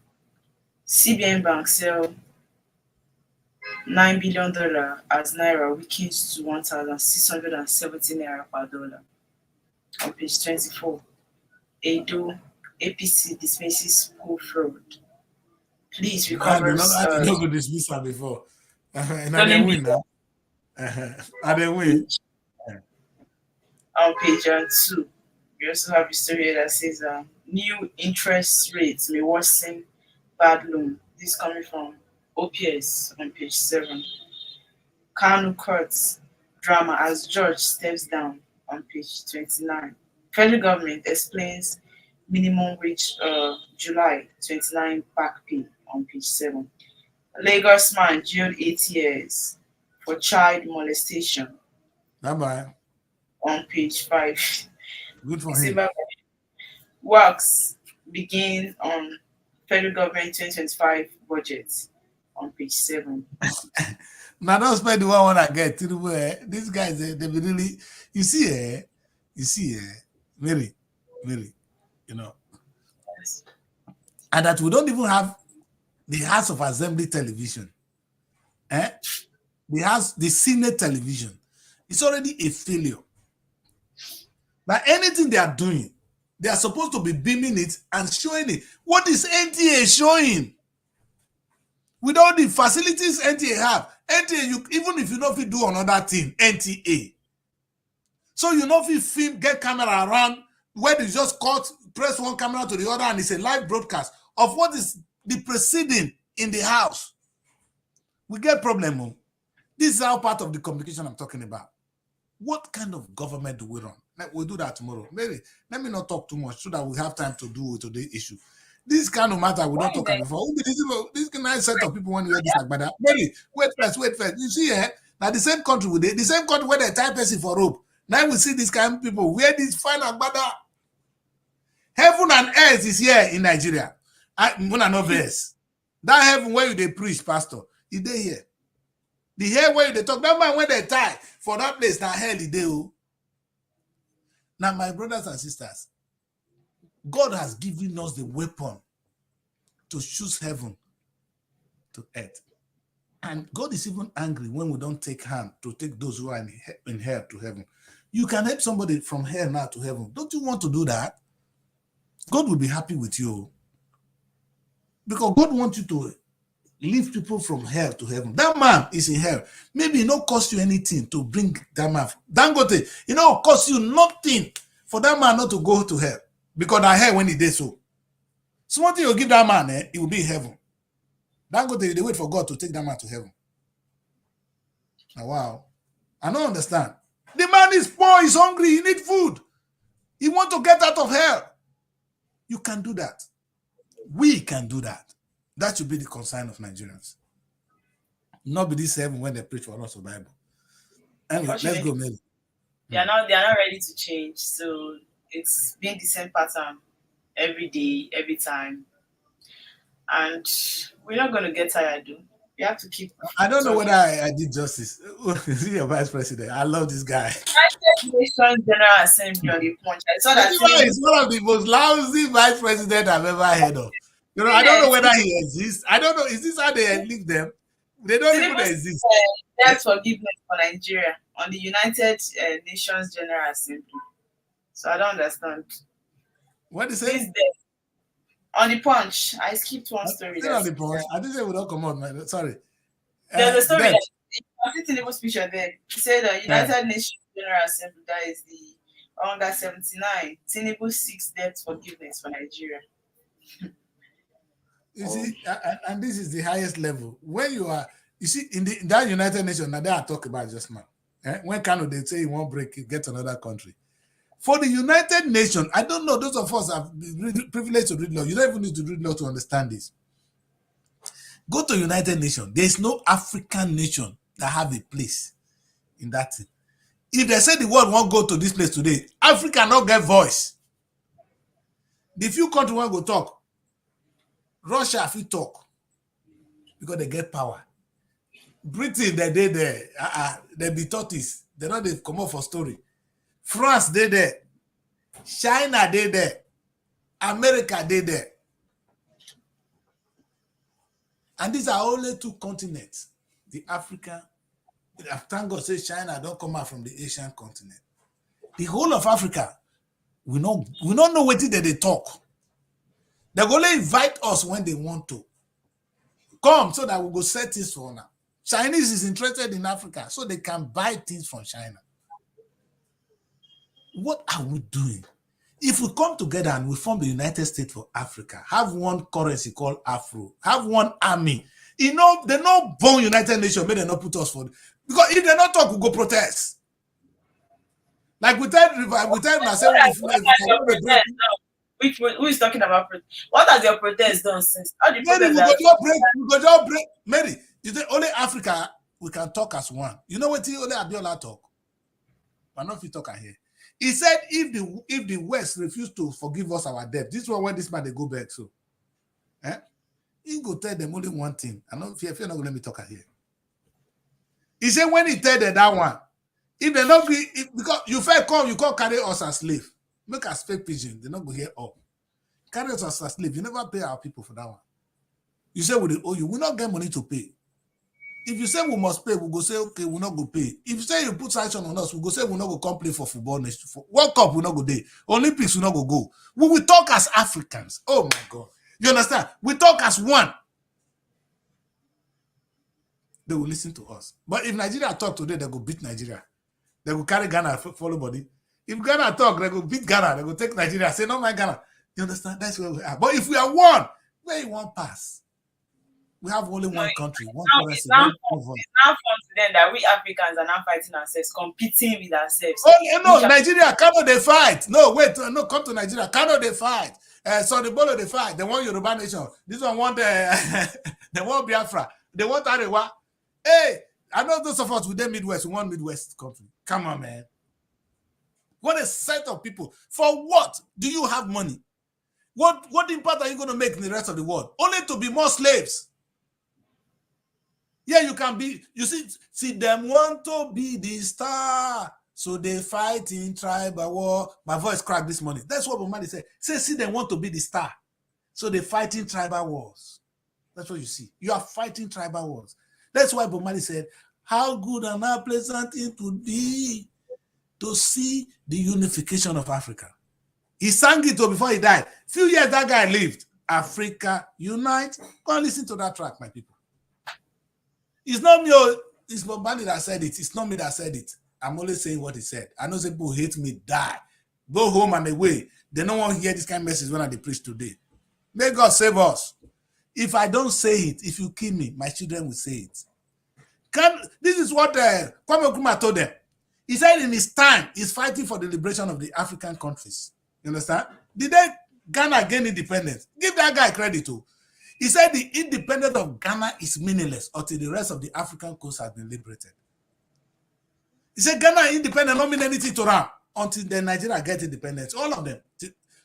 CBN Bank sell $9 billion as naira weakens to 1,670 naira per dollar. On page 24, Edo APC dismisses poll fraud. Please recovers. I don't dismiss her before. And I didn't win now. I didn't win. On page 2, we also have a story that says new interest rates may worsen bad loan. This coming from OPS on page 7. KANU courts drama as judge steps down on page 29. Federal government explains minimum wage July 29 back pay on page 7. Lagos man jailed 8 years for child molestation. Bye-bye. On page 5. Good for him. Works begin on federal government 2025 budget on page 7. Now don't spend the one I get to the way these guys they be really you see really, you know. Yes. And that we don't even have the House of Assembly television. The Senate television. It's already a failure. But anything they are doing, they are supposed to be beaming it and showing it. What is NTA showing? With all the facilities NTA have, NTA, even if you know if you do another thing, NTA. So you know if you film, get camera around, where they just press one camera to the other, and it's a live broadcast of what is the proceeding in the house. We get problem. This is how part of the communication I'm talking about. What kind of government do we run? We'll do that tomorrow. Maybe let me not talk too much so that we have time to do today's issue. This kind of matter we don't talk about before. This nice set of people when we hear this like that. Maybe wait first. You see, now the same country where they tie person for rope. Now we see this kind of people wear this fine agbada. Heaven and earth is here in Nigeria. When I know verse. That heaven where you they preach, pastor, is they here. The hell where they talk, that man when they tie for that place, now hell is they. Now, my brothers and sisters, God has given us the weapon to choose heaven to earth. And God is even angry when we don't take hand to take those who are in hell to heaven. You can help somebody from hell now to heaven. Don't you want to do that? God will be happy with you. Because God wants you to lift people from hell to heaven. That man is in hell. Maybe it not cost you anything to bring that man. Dangote, it not cost you nothing for that man not to go to hell. Because I heard when he did so. So one thing you give that man, he will be in heaven. Dangote, they wait for God to take that man to heaven. Now, wow. I don't understand. The man is poor, he's hungry, he needs food. He wants to get out of hell. You can do that. We can do that. That should be the concern of Nigerians. Not be this heaven when they preach for us the Bible. Anyway, let's go, Mary. They are not ready to change. So it's been the same pattern every day, every time. And we're not going to get tired, though. We have to keep. I don't know whether I did justice. Is he your vice president? I love this guy. United Nations General Assembly on the punch. I saw that. He's one of the most lousy vice president I've ever heard of. You know, I don't know whether he exists. I don't know. Is this how they leave them? They don't even exist. That's forgiveness for Nigeria on the United Nations General Assembly. So I don't understand. What is it? On the punch, I skipped one story. On the punch. I didn't say we don't come out, man. Sorry. There's a story that I think Tinubu's picture there. He said the United Nations General Assembly, that is the under 79. Tinubu seeks debt forgiveness for Nigeria. You see, and this is the highest level. When you are, you see, in that United Nations, now they are talking about just now. When Kanu they say he won't break it, get to another country. For the United Nations, I don't know, those of us have been privileged to read law. You don't even need to read law to understand this. Go to United Nations. There is no African nation that have a place in that thing. If they say the world won't go to this place today, Africa not get voice. The few countries won't go talk. Russia fit talk because they get power. Britain, they there. They be tortoise. They know they come up for story. France, they there. China, they there. America, they there. And these are only two continents. The African, thank God says China don't come out from the Asian continent. The whole of Africa, we don't know what they talk. They only invite us when they want to. Come so that we go set this for now. Chinese is interested in Africa so they can buy things from China. What are we doing? If we come together and we form the United States of Africa, have one currency called Afro, have one army, they not born United Nations, but they not put us for. Because if they not talk, we go protest. Like we tell myself, who is talking about protest? What has your protest done since? How do you Mary, we go just break. Mary, you say only Africa we can talk as one. You know what? Only Abiola talk. But not if you talk here. He said if the West refuse to forgive us our debt, this one where this man they go back. So, he go tell them only one thing. I know if you're not gonna let me talk here. He said when he tell them that one, if they not be because you first come, you can't carry us as slave. Make us fake pigeon, they not go here up. Carry us as a slave. You never pay our people for that one. You say we owe you, we not get money to pay. If you say we must pay, we go say okay, we not go pay. If you say you put sanction on us, we go say we not go come play for football next for World Cup, we not go there. Olympics, we not go. We will talk as Africans. Oh my God. You understand? We talk as one. They will listen to us. But if Nigeria talk today, they go beat Nigeria. They will carry Ghana follow body. If Ghana talk, they go beat Ghana. They go take Nigeria. Say, no, my Ghana. You understand? That's where we are. But if we are one, where you want pass? We have only one country, one currency. It's now fun to them that we Africans are now fighting ourselves, competing with ourselves. Oh, no, Nigeria, cannot they fight? No, wait, no, come to Nigeria. Cannot they fight? So the Bolo they fight. They want Yoruba nation. This one want they want Biafra. They want Arewa. Hey, I know those of us with the Midwest. We want Midwest country. Come on, man. What a set of people. For what? Do you have money? What impact are you going to make in the rest of the world? Only to be more slaves. Yeah, you can be, you see them want to be the star, so they fight in tribal war. My voice cracked this morning. That's what Bomani said. See them want to be the star, so they fight in tribal wars. That's what you see. You are fighting tribal wars. That's why Bomani said, how good and how pleasant it would be to see the unification of Africa. He sang it before he died. Few years that guy lived. Africa unite. Go and listen to that track, my people. It's not me, it's Bomani that said it. It's not me that said it. I'm only saying what he said. I know some people hate me, die. Go home and away. They don't want to hear this kind of message when I preach today. May God save us. If I don't say it, if you kill me, my children will say it. This is what Kwame Nkrumah told them. He said in his time, he's fighting for the liberation of the African countries. You understand? Did Ghana gain independence? Give that guy credit too. He said the independence of Ghana is meaningless until the rest of the African coast has been liberated. He said Ghana independence don't mean anything to them until the Nigeria get independence. All of them.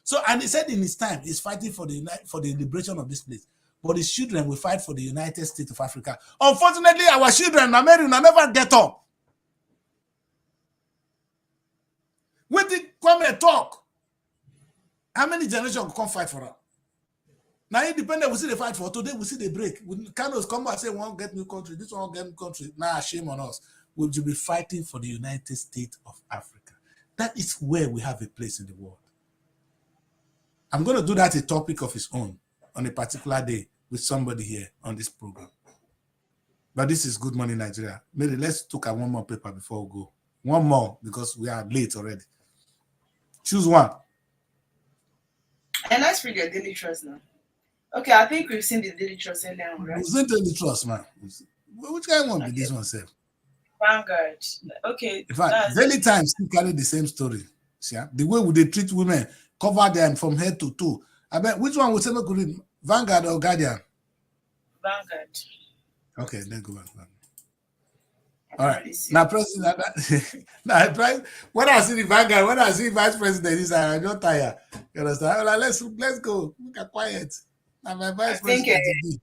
So, and he said in his time, he's fighting for the liberation of this place. But his children will fight for the United States of Africa. Unfortunately, our children, America, never get up. When did Kwame talk? How many generations come fight for us? Now, independent, we see the fight for. Today, we see the break. KANU'S come back and say, we won't get new country. This one won't get new country. Nah, shame on us. We'll be fighting for the United States of Africa. That is where we have a place in the world. I'm going to do that a topic of its own on a particular day with somebody here on this program. But this is Good Morning Nigeria. Maybe let's look at one more paper before we go. One more, because we are late already. Choose one. And let's read your Daily Trust now. Okay, I think we've seen the Daily Trust earlier on, right? We've seen Daily Trust, man. Which kind won't be this one, sir? Vanguard. Okay. In fact, Daily Times still carry the same story. See, the way would they treat women, cover them from head to toe. I bet which one would say we read, Vanguard or Guardian? Vanguard. Okay, then go back. All right. Now, President, when I see the Vanguard, when I see Vice President, I'm not tired. You understand? Like, let's go. We are quiet. Now, my Vice President.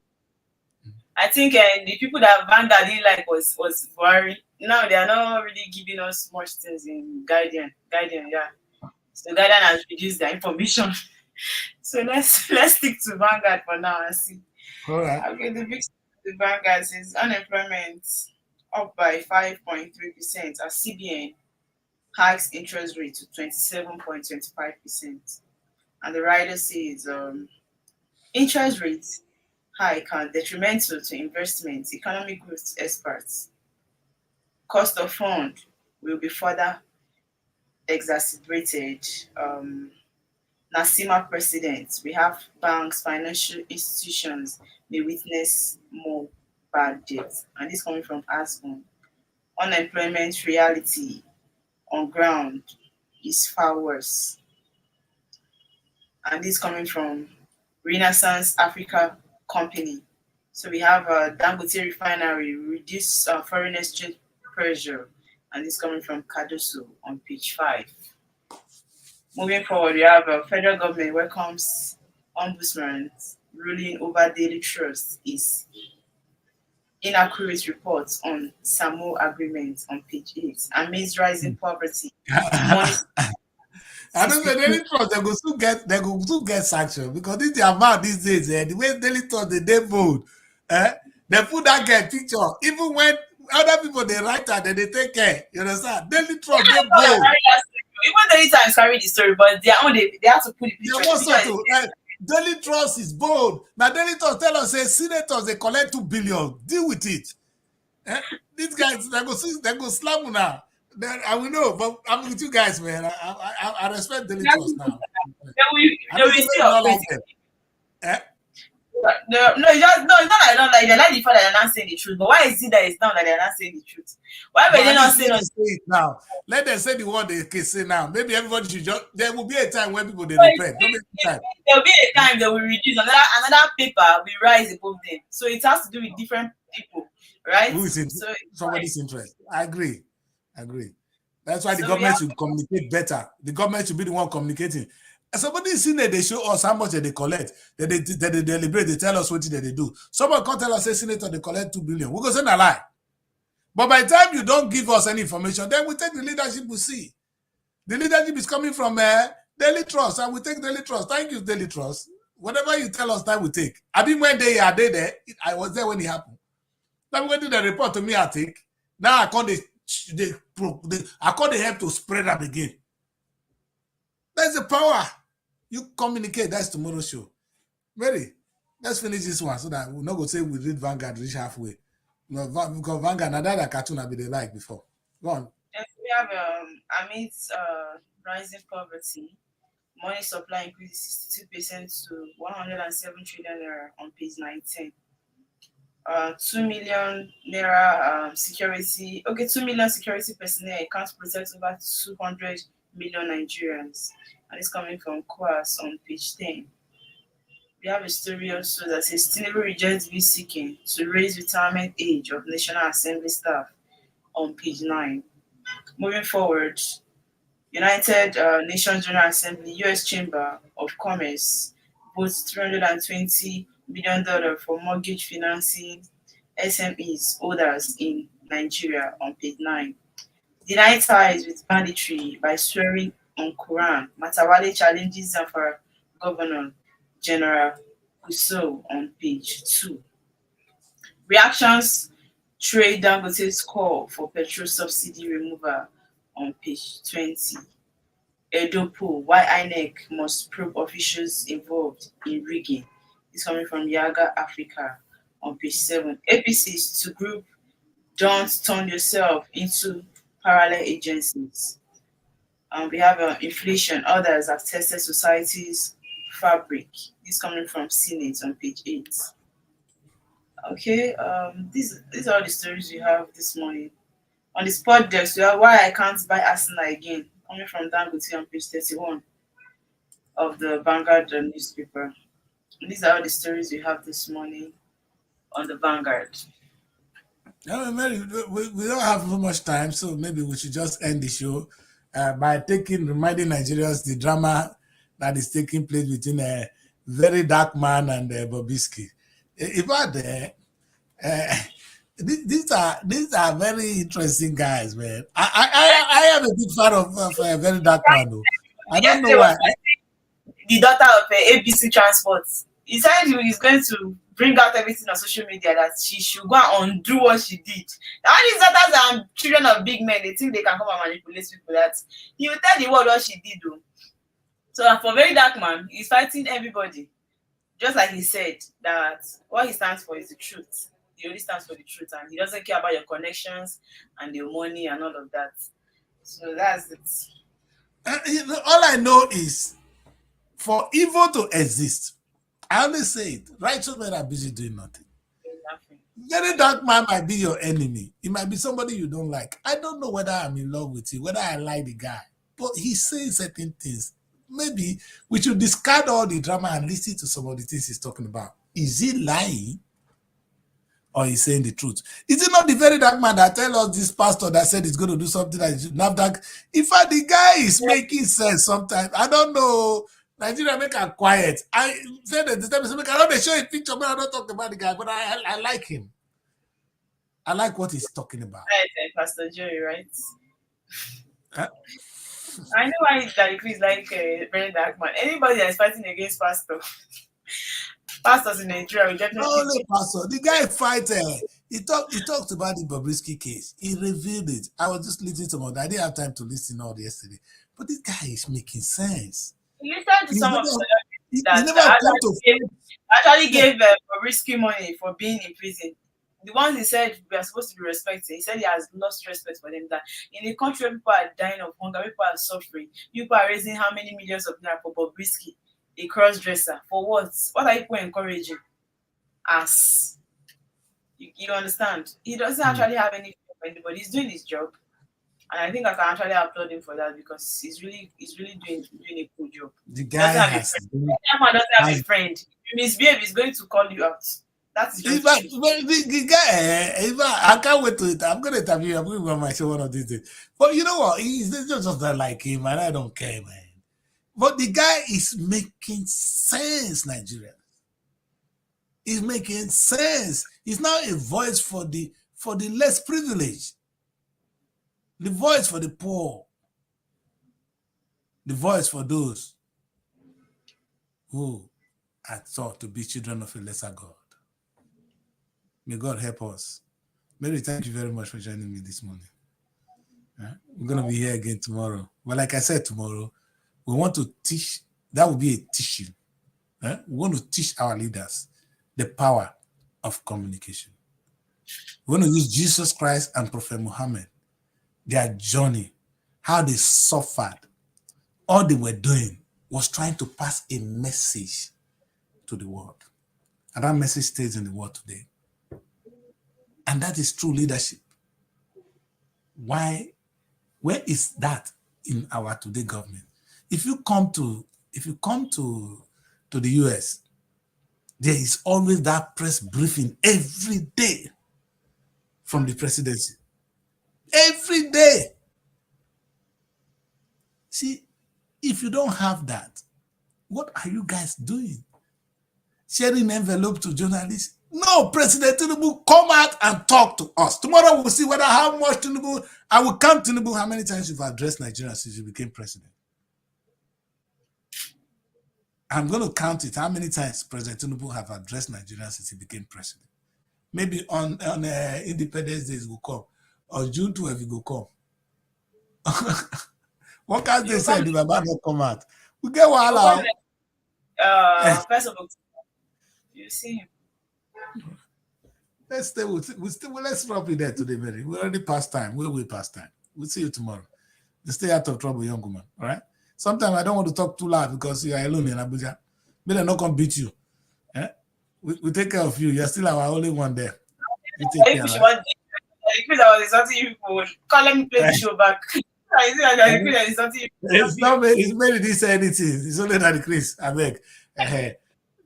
I think the people that Vanguard didn't like was Buhari. Now they are not really giving us much things in Guardian, yeah. So Guardian has reduced their information. So let's stick to Vanguard for now and see. All right. Okay, the Vanguard says unemployment up by 5.3% as CBN hikes interest rate to 27.25%. And the writer says interest rates hike are detrimental to investment, economic growth experts. Cost of fund will be further exacerbated. NASIMA president, we have banks, financial institutions may witness more bad debts. And this coming from ASCON. Unemployment reality on ground is far worse. And this coming from Renaissance Africa Company. So we have Dangote Refinery, reduce foreign exchange pressure. And this coming from Cardoso on page 5. Moving forward, we have federal government welcomes ombudsman's ruling over Daily Trust is inaccurate reports on SAMO agreements on page 8 amidst rising poverty. I don't know, Daily Trust, they go still get sanctioned because this is the amount these days. The way Daily Trust they vote, they put that guy picture. Even when other people they write that, they take care. You understand? Daily Trust they vote. Even Daily Times carry the story, but they have to put the picture. Daily Trust is bold. Now Daily Trust tell us, say senators they collect 2 billion. Deal with it. These guys they go slam now. I will know, but I'm with you guys, man. I respect Daily Trust now. No, it's not that I don't like. They like the fact that they're not saying the truth. But why is it that it's not that they're not saying the truth? Why were they not saying it now? Let them say the word they can say now. Maybe everybody should just. There will be a time when people they repent. There will be a time they will reduce another paper will rise above them. So it has to do with different people, right? Who is in somebody's interest? I agree. That's why the government should communicate better. The government should be the one communicating. somebody is seen that they show us how much they collect, that they deliberate, they tell us what they do. Someone can't tell us, say, Senator, they collect 2 billion. We're going to send a lie. But by the time you don't give us any information, then we take the leadership we see. The leadership is coming from Daily Trust, and we take Daily Trust. Thank you, Daily Trust. Whatever you tell us, that we take. I mean, when they are there, I was there when it happened. Now we did the report to me, I think. Now I call the help to spread up again. That's the power. You communicate. That's tomorrow's show. Ready? Let's finish this one so that we're not going to say we read Vanguard, reach halfway. No, because Vanguard, now that cartoon I be they like before. Go on. And we have amidst rising poverty, money supply increases 62% to 107 trillion naira on page 19. 2 million naira security. Okay, 2 million security personnel accounts protect over 200 million Nigerians, and it's coming from KANU'S on page 10. We have a story also that says Tinubu rejects bill seeking to raise retirement age of National Assembly staff on page 9. Moving forward, United Nations General Assembly, U.S. Chamber of Commerce votes $320 million for mortgage financing SMEs holders in Nigeria on page 9. Deny ties with banditry by swearing on Quran. Matawale challenges Zamfara Governor General Gusau on page 2. Reactions trade Dangote's call for petrol subsidy removal on page 20. Edopo, why INEC must probe officials involved in rigging. It's coming from Yaga Africa on page 7. APCs to group, don't turn yourself into parallel agencies. We have inflation, others have tested society's fabric. This coming from Senate on page 8. Okay, these are all the stories we have this morning. On the spot desk, we have why I can't buy Arsenal again, coming from Dangote on page 31 of the Vanguard newspaper. And these are all the stories we have this morning on the Vanguard. Mary, we don't have so much time, so maybe we should just end the show by reminding Nigerians the drama that is taking place between a very dark man and Bobrisky. If I there, these are very interesting guys, man. I am a big fan of a very dark man, though. I don't know why. The daughter of ABC Transport. He said he's going to bring out everything on social media that she should go and undo what she did. All these daughters are children of big men. They think they can come and manipulate people. That he will tell the world what she did, though. So for very dark man, he's fighting everybody. Just like he said that what he stands for is the truth. He only stands for the truth, and he doesn't care about your connections and your money and all of that. So that's it. All I know is for evil to exist, I always say it, righteous men are busy doing nothing. Very dark man might be your enemy. It might be somebody you don't like. I don't know whether I'm in love with you, whether I like the guy, but he says certain things. Maybe we should discard all the drama and listen to some of the things he's talking about. Is he lying or is he saying the truth? Is it not the very dark man that tell us this pastor that said he's going to do something that is NAMDI? In fact, the guy is making sense sometimes. I don't know. Nigeria make her quiet. I said that the time I know they show a picture, but I don't talk about the guy, but I like him. I like what he's talking about. Right, Pastor Jerry, right? Huh? I know why that is like a very dark man. Anybody that's fighting against pastors in Nigeria will definitely. No, pastor. The guy fight. He talked about the Bobrisky case. He revealed it. I was just listening to him. I didn't have time to listen all yesterday. But this guy is making sense. He listened to some of the that actually gave Bobrisky money for being in prison. The ones he said we are supposed to be respecting, he said he has lost respect for them. That in a country where people are dying of hunger, people are suffering, people are raising how many millions of naira for Bobrisky, a cross-dresser. For what? What are people encouraging? Us. You understand? He doesn't actually have any fear for anybody. He's doing his job. And I think I can actually applaud him for that because he's really doing a good job. The guy doesn't have a friend. If you misbehave, he's going to call you out. That's just the guy. I can't wait to it. I'm going to interview him. I'm going to go on my show one of these days. But you know what? He's just not like him, and I don't care, man. But the guy is making sense, Nigeria. He's making sense. He's now a voice for the less privileged, the voice for the poor, the voice for those who are thought to be children of a lesser God. May God help us. Mary, thank you very much for joining me this morning. We're going to be here again tomorrow. But like I said, tomorrow, we want to teach. That will be a teaching. We want to teach our leaders the power of communication. We want to use Jesus Christ and Prophet Muhammad, their journey, how they suffered. All they were doing was trying to pass a message to the world. And that message stays in the world today. And that is true leadership. Why? Where is that in our today government? If you come to the US, there is always that press briefing every day from the presidency. Every day. See, if you don't have that, what are you guys doing? Sharing envelope to journalists? No, President Tinubu, come out and talk to us. Tomorrow we'll see whether how much Tinubu, I will count Tinubu, how many times you've addressed Nigeria since you became president. I'm going to count it, how many times President Tinubu have addressed Nigeria since he became president. Maybe on Independence Day will come, or June 12 it will come. What can they say? The Baba not come out. We get wahala. First of all, you see him. Let's stay. Let's stop it there today, Mary. We already past time. We're way past time. We'll see you tomorrow. You stay out of trouble, young woman. All right. Sometimes I don't want to talk too loud because you are alone in Abuja. May they not come beat you. We take care of you. You're still our only one there. You take care. Right? Let me play the show back. It's not made. It's made. He didn't say anything. It's only that Chris. I beg.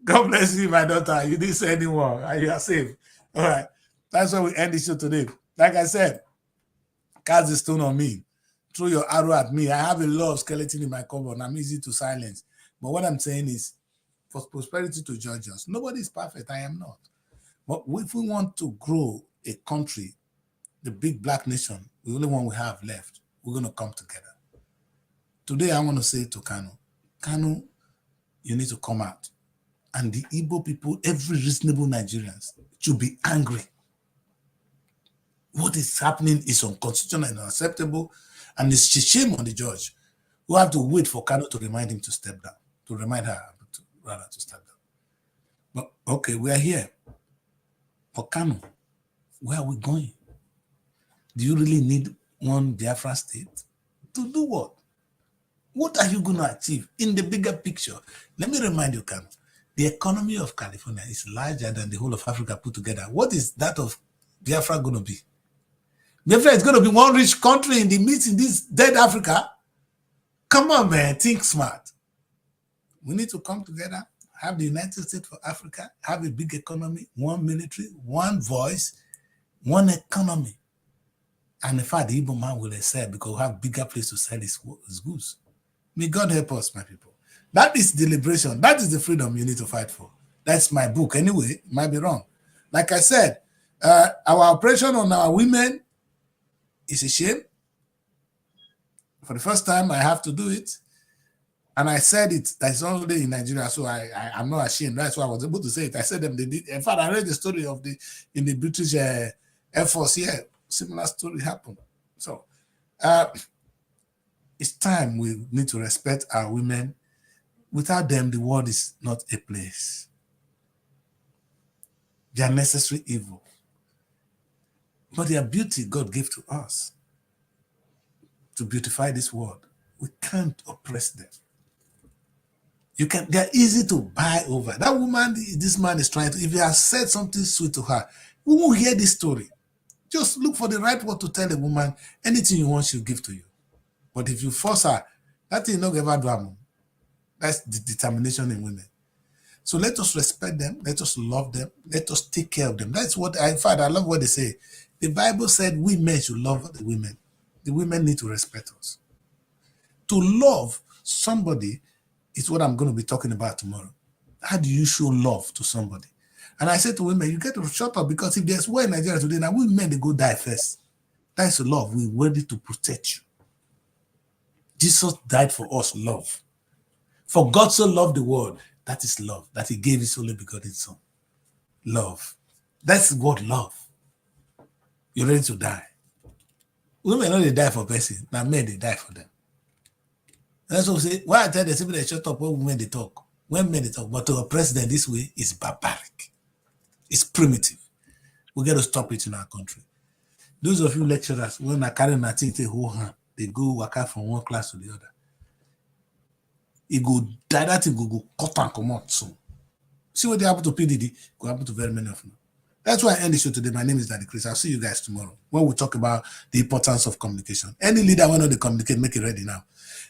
God bless you, my daughter. You didn't say anyone. You are safe. All right. That's why we end the show today. Like I said, cast the stone on me. Throw your arrow at me. I have a lot of skeleton in my cupboard. I'm easy to silence. But what I'm saying is, for prosperity to judge us, nobody is perfect. I am not. But if we want to grow a country, the big black nation, the only one we have left, we're going to come together. Today, I want to say to Kanu, you need to come out. And the Igbo people, every reasonable Nigerians, should be angry. What is happening is unconstitutional and unacceptable, and it's a shame on the judge who have to wait for Kanu to remind him to step down, to remind her to step down. But okay, we are here. But Kanu, where are we going? Do you really need one Biafra state? To do what? What are you going to achieve in the bigger picture? Let me remind you, Kanu, the economy of California is larger than the whole of Africa put together. What is that of Biafra going to be? Biafra is going to be one rich country in the midst in this dead Africa. Come on, man, think smart. We need to come together, have the United States for Africa, have a big economy, one military, one voice, one economy. And in fact, the Igbo man will excel because we have bigger place to sell his goods. May God help us, my people. That is the liberation. That is the freedom you need to fight for. That's my book. Anyway, it might be wrong. Like I said, our operation on our women is a shame. For the first time, I have to do it. And I said it. That's only in Nigeria, so I'm not ashamed. That's why I was able to say it. I said them. They did. In fact, I read the story of in the British Air Force here. Similar story happened. So it's time we need to respect our women. Without them, the world is not a place. They are necessary evil. But their beauty God gave to us to beautify this world. We can't oppress them. They're easy to buy over. That woman, this man is trying to, if he has said something sweet to her, we won't hear this story. Just look for the right word to tell a woman. Anything you want, she'll give to you. But if you force her, that thing not ever do. That's the determination in women. So let us respect them. Let us love them. Let us take care of them. That's what, in fact, I love what they say. The Bible said we men should love the women. The women need to respect us. To love somebody is what I'm going to be talking about tomorrow. How do you show love to somebody? And I said to women, you get to shut up, because if there's war in Nigeria today, now we men, they go die first. That is love. We're ready to protect you. Jesus died for us, love. For God so loved the world, that is love, that he gave his only begotten son. Love. That's what love. You're ready to die. Women only die for person. Now men, they die for them. That's what we say. Why I tell the people they shut up when women they talk. When men they talk. But to a president this way is barbaric. It's primitive. We got to stop it in our country. Those of you lecturers, when I carry my thing, they hold hand. They go work out from one class to the other. It go die, that thing go cut and come out soon. See what they happen to PDD, go happen to very many of them. That's why I end the show today. My name is Daddy Chris. I'll see you guys tomorrow when we talk about the importance of communication. Any leader want to communicate, make it ready now.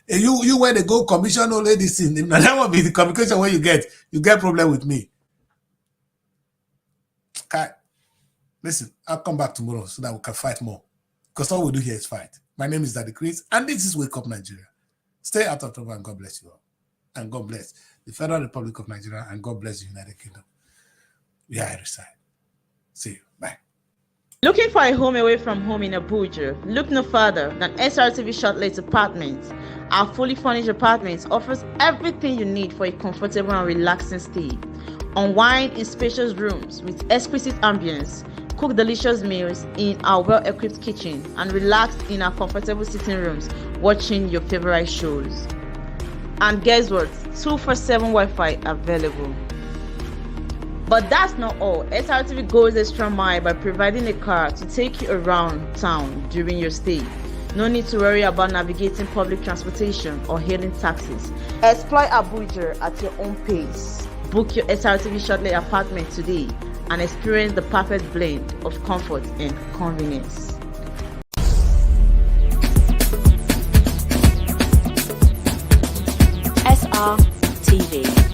And you where they go commission all this thing. That will be the communication where you get problem with me. Okay. Listen, I'll come back tomorrow so that we can fight more. Because all we do here is fight. My name is Daddy Chris, and this is Wake Up Nigeria. Stay out of trouble, and God bless you all. And God bless the Federal Republic of Nigeria, and God bless the United Kingdom. We are at your side. See you. Bye. Looking for a home away from home in Abuja? Look no further than Srtv Shortlet Apartments. Our fully furnished apartments offers everything you need for a comfortable and relaxing stay. Unwind in spacious rooms with exquisite ambience. Cook delicious meals in our well-equipped kitchen and relax in our comfortable sitting rooms watching your favorite shows. And guess what? 247 Wi-Fi available. But that's not all. Srtv goes extra mile by providing a car to take you around town during your stay. No need to worry about navigating public transportation or hailing taxis. Explore Abuja at your own pace. Book your Srtv Shortlet apartment today and experience the perfect blend of comfort and convenience. Srtv.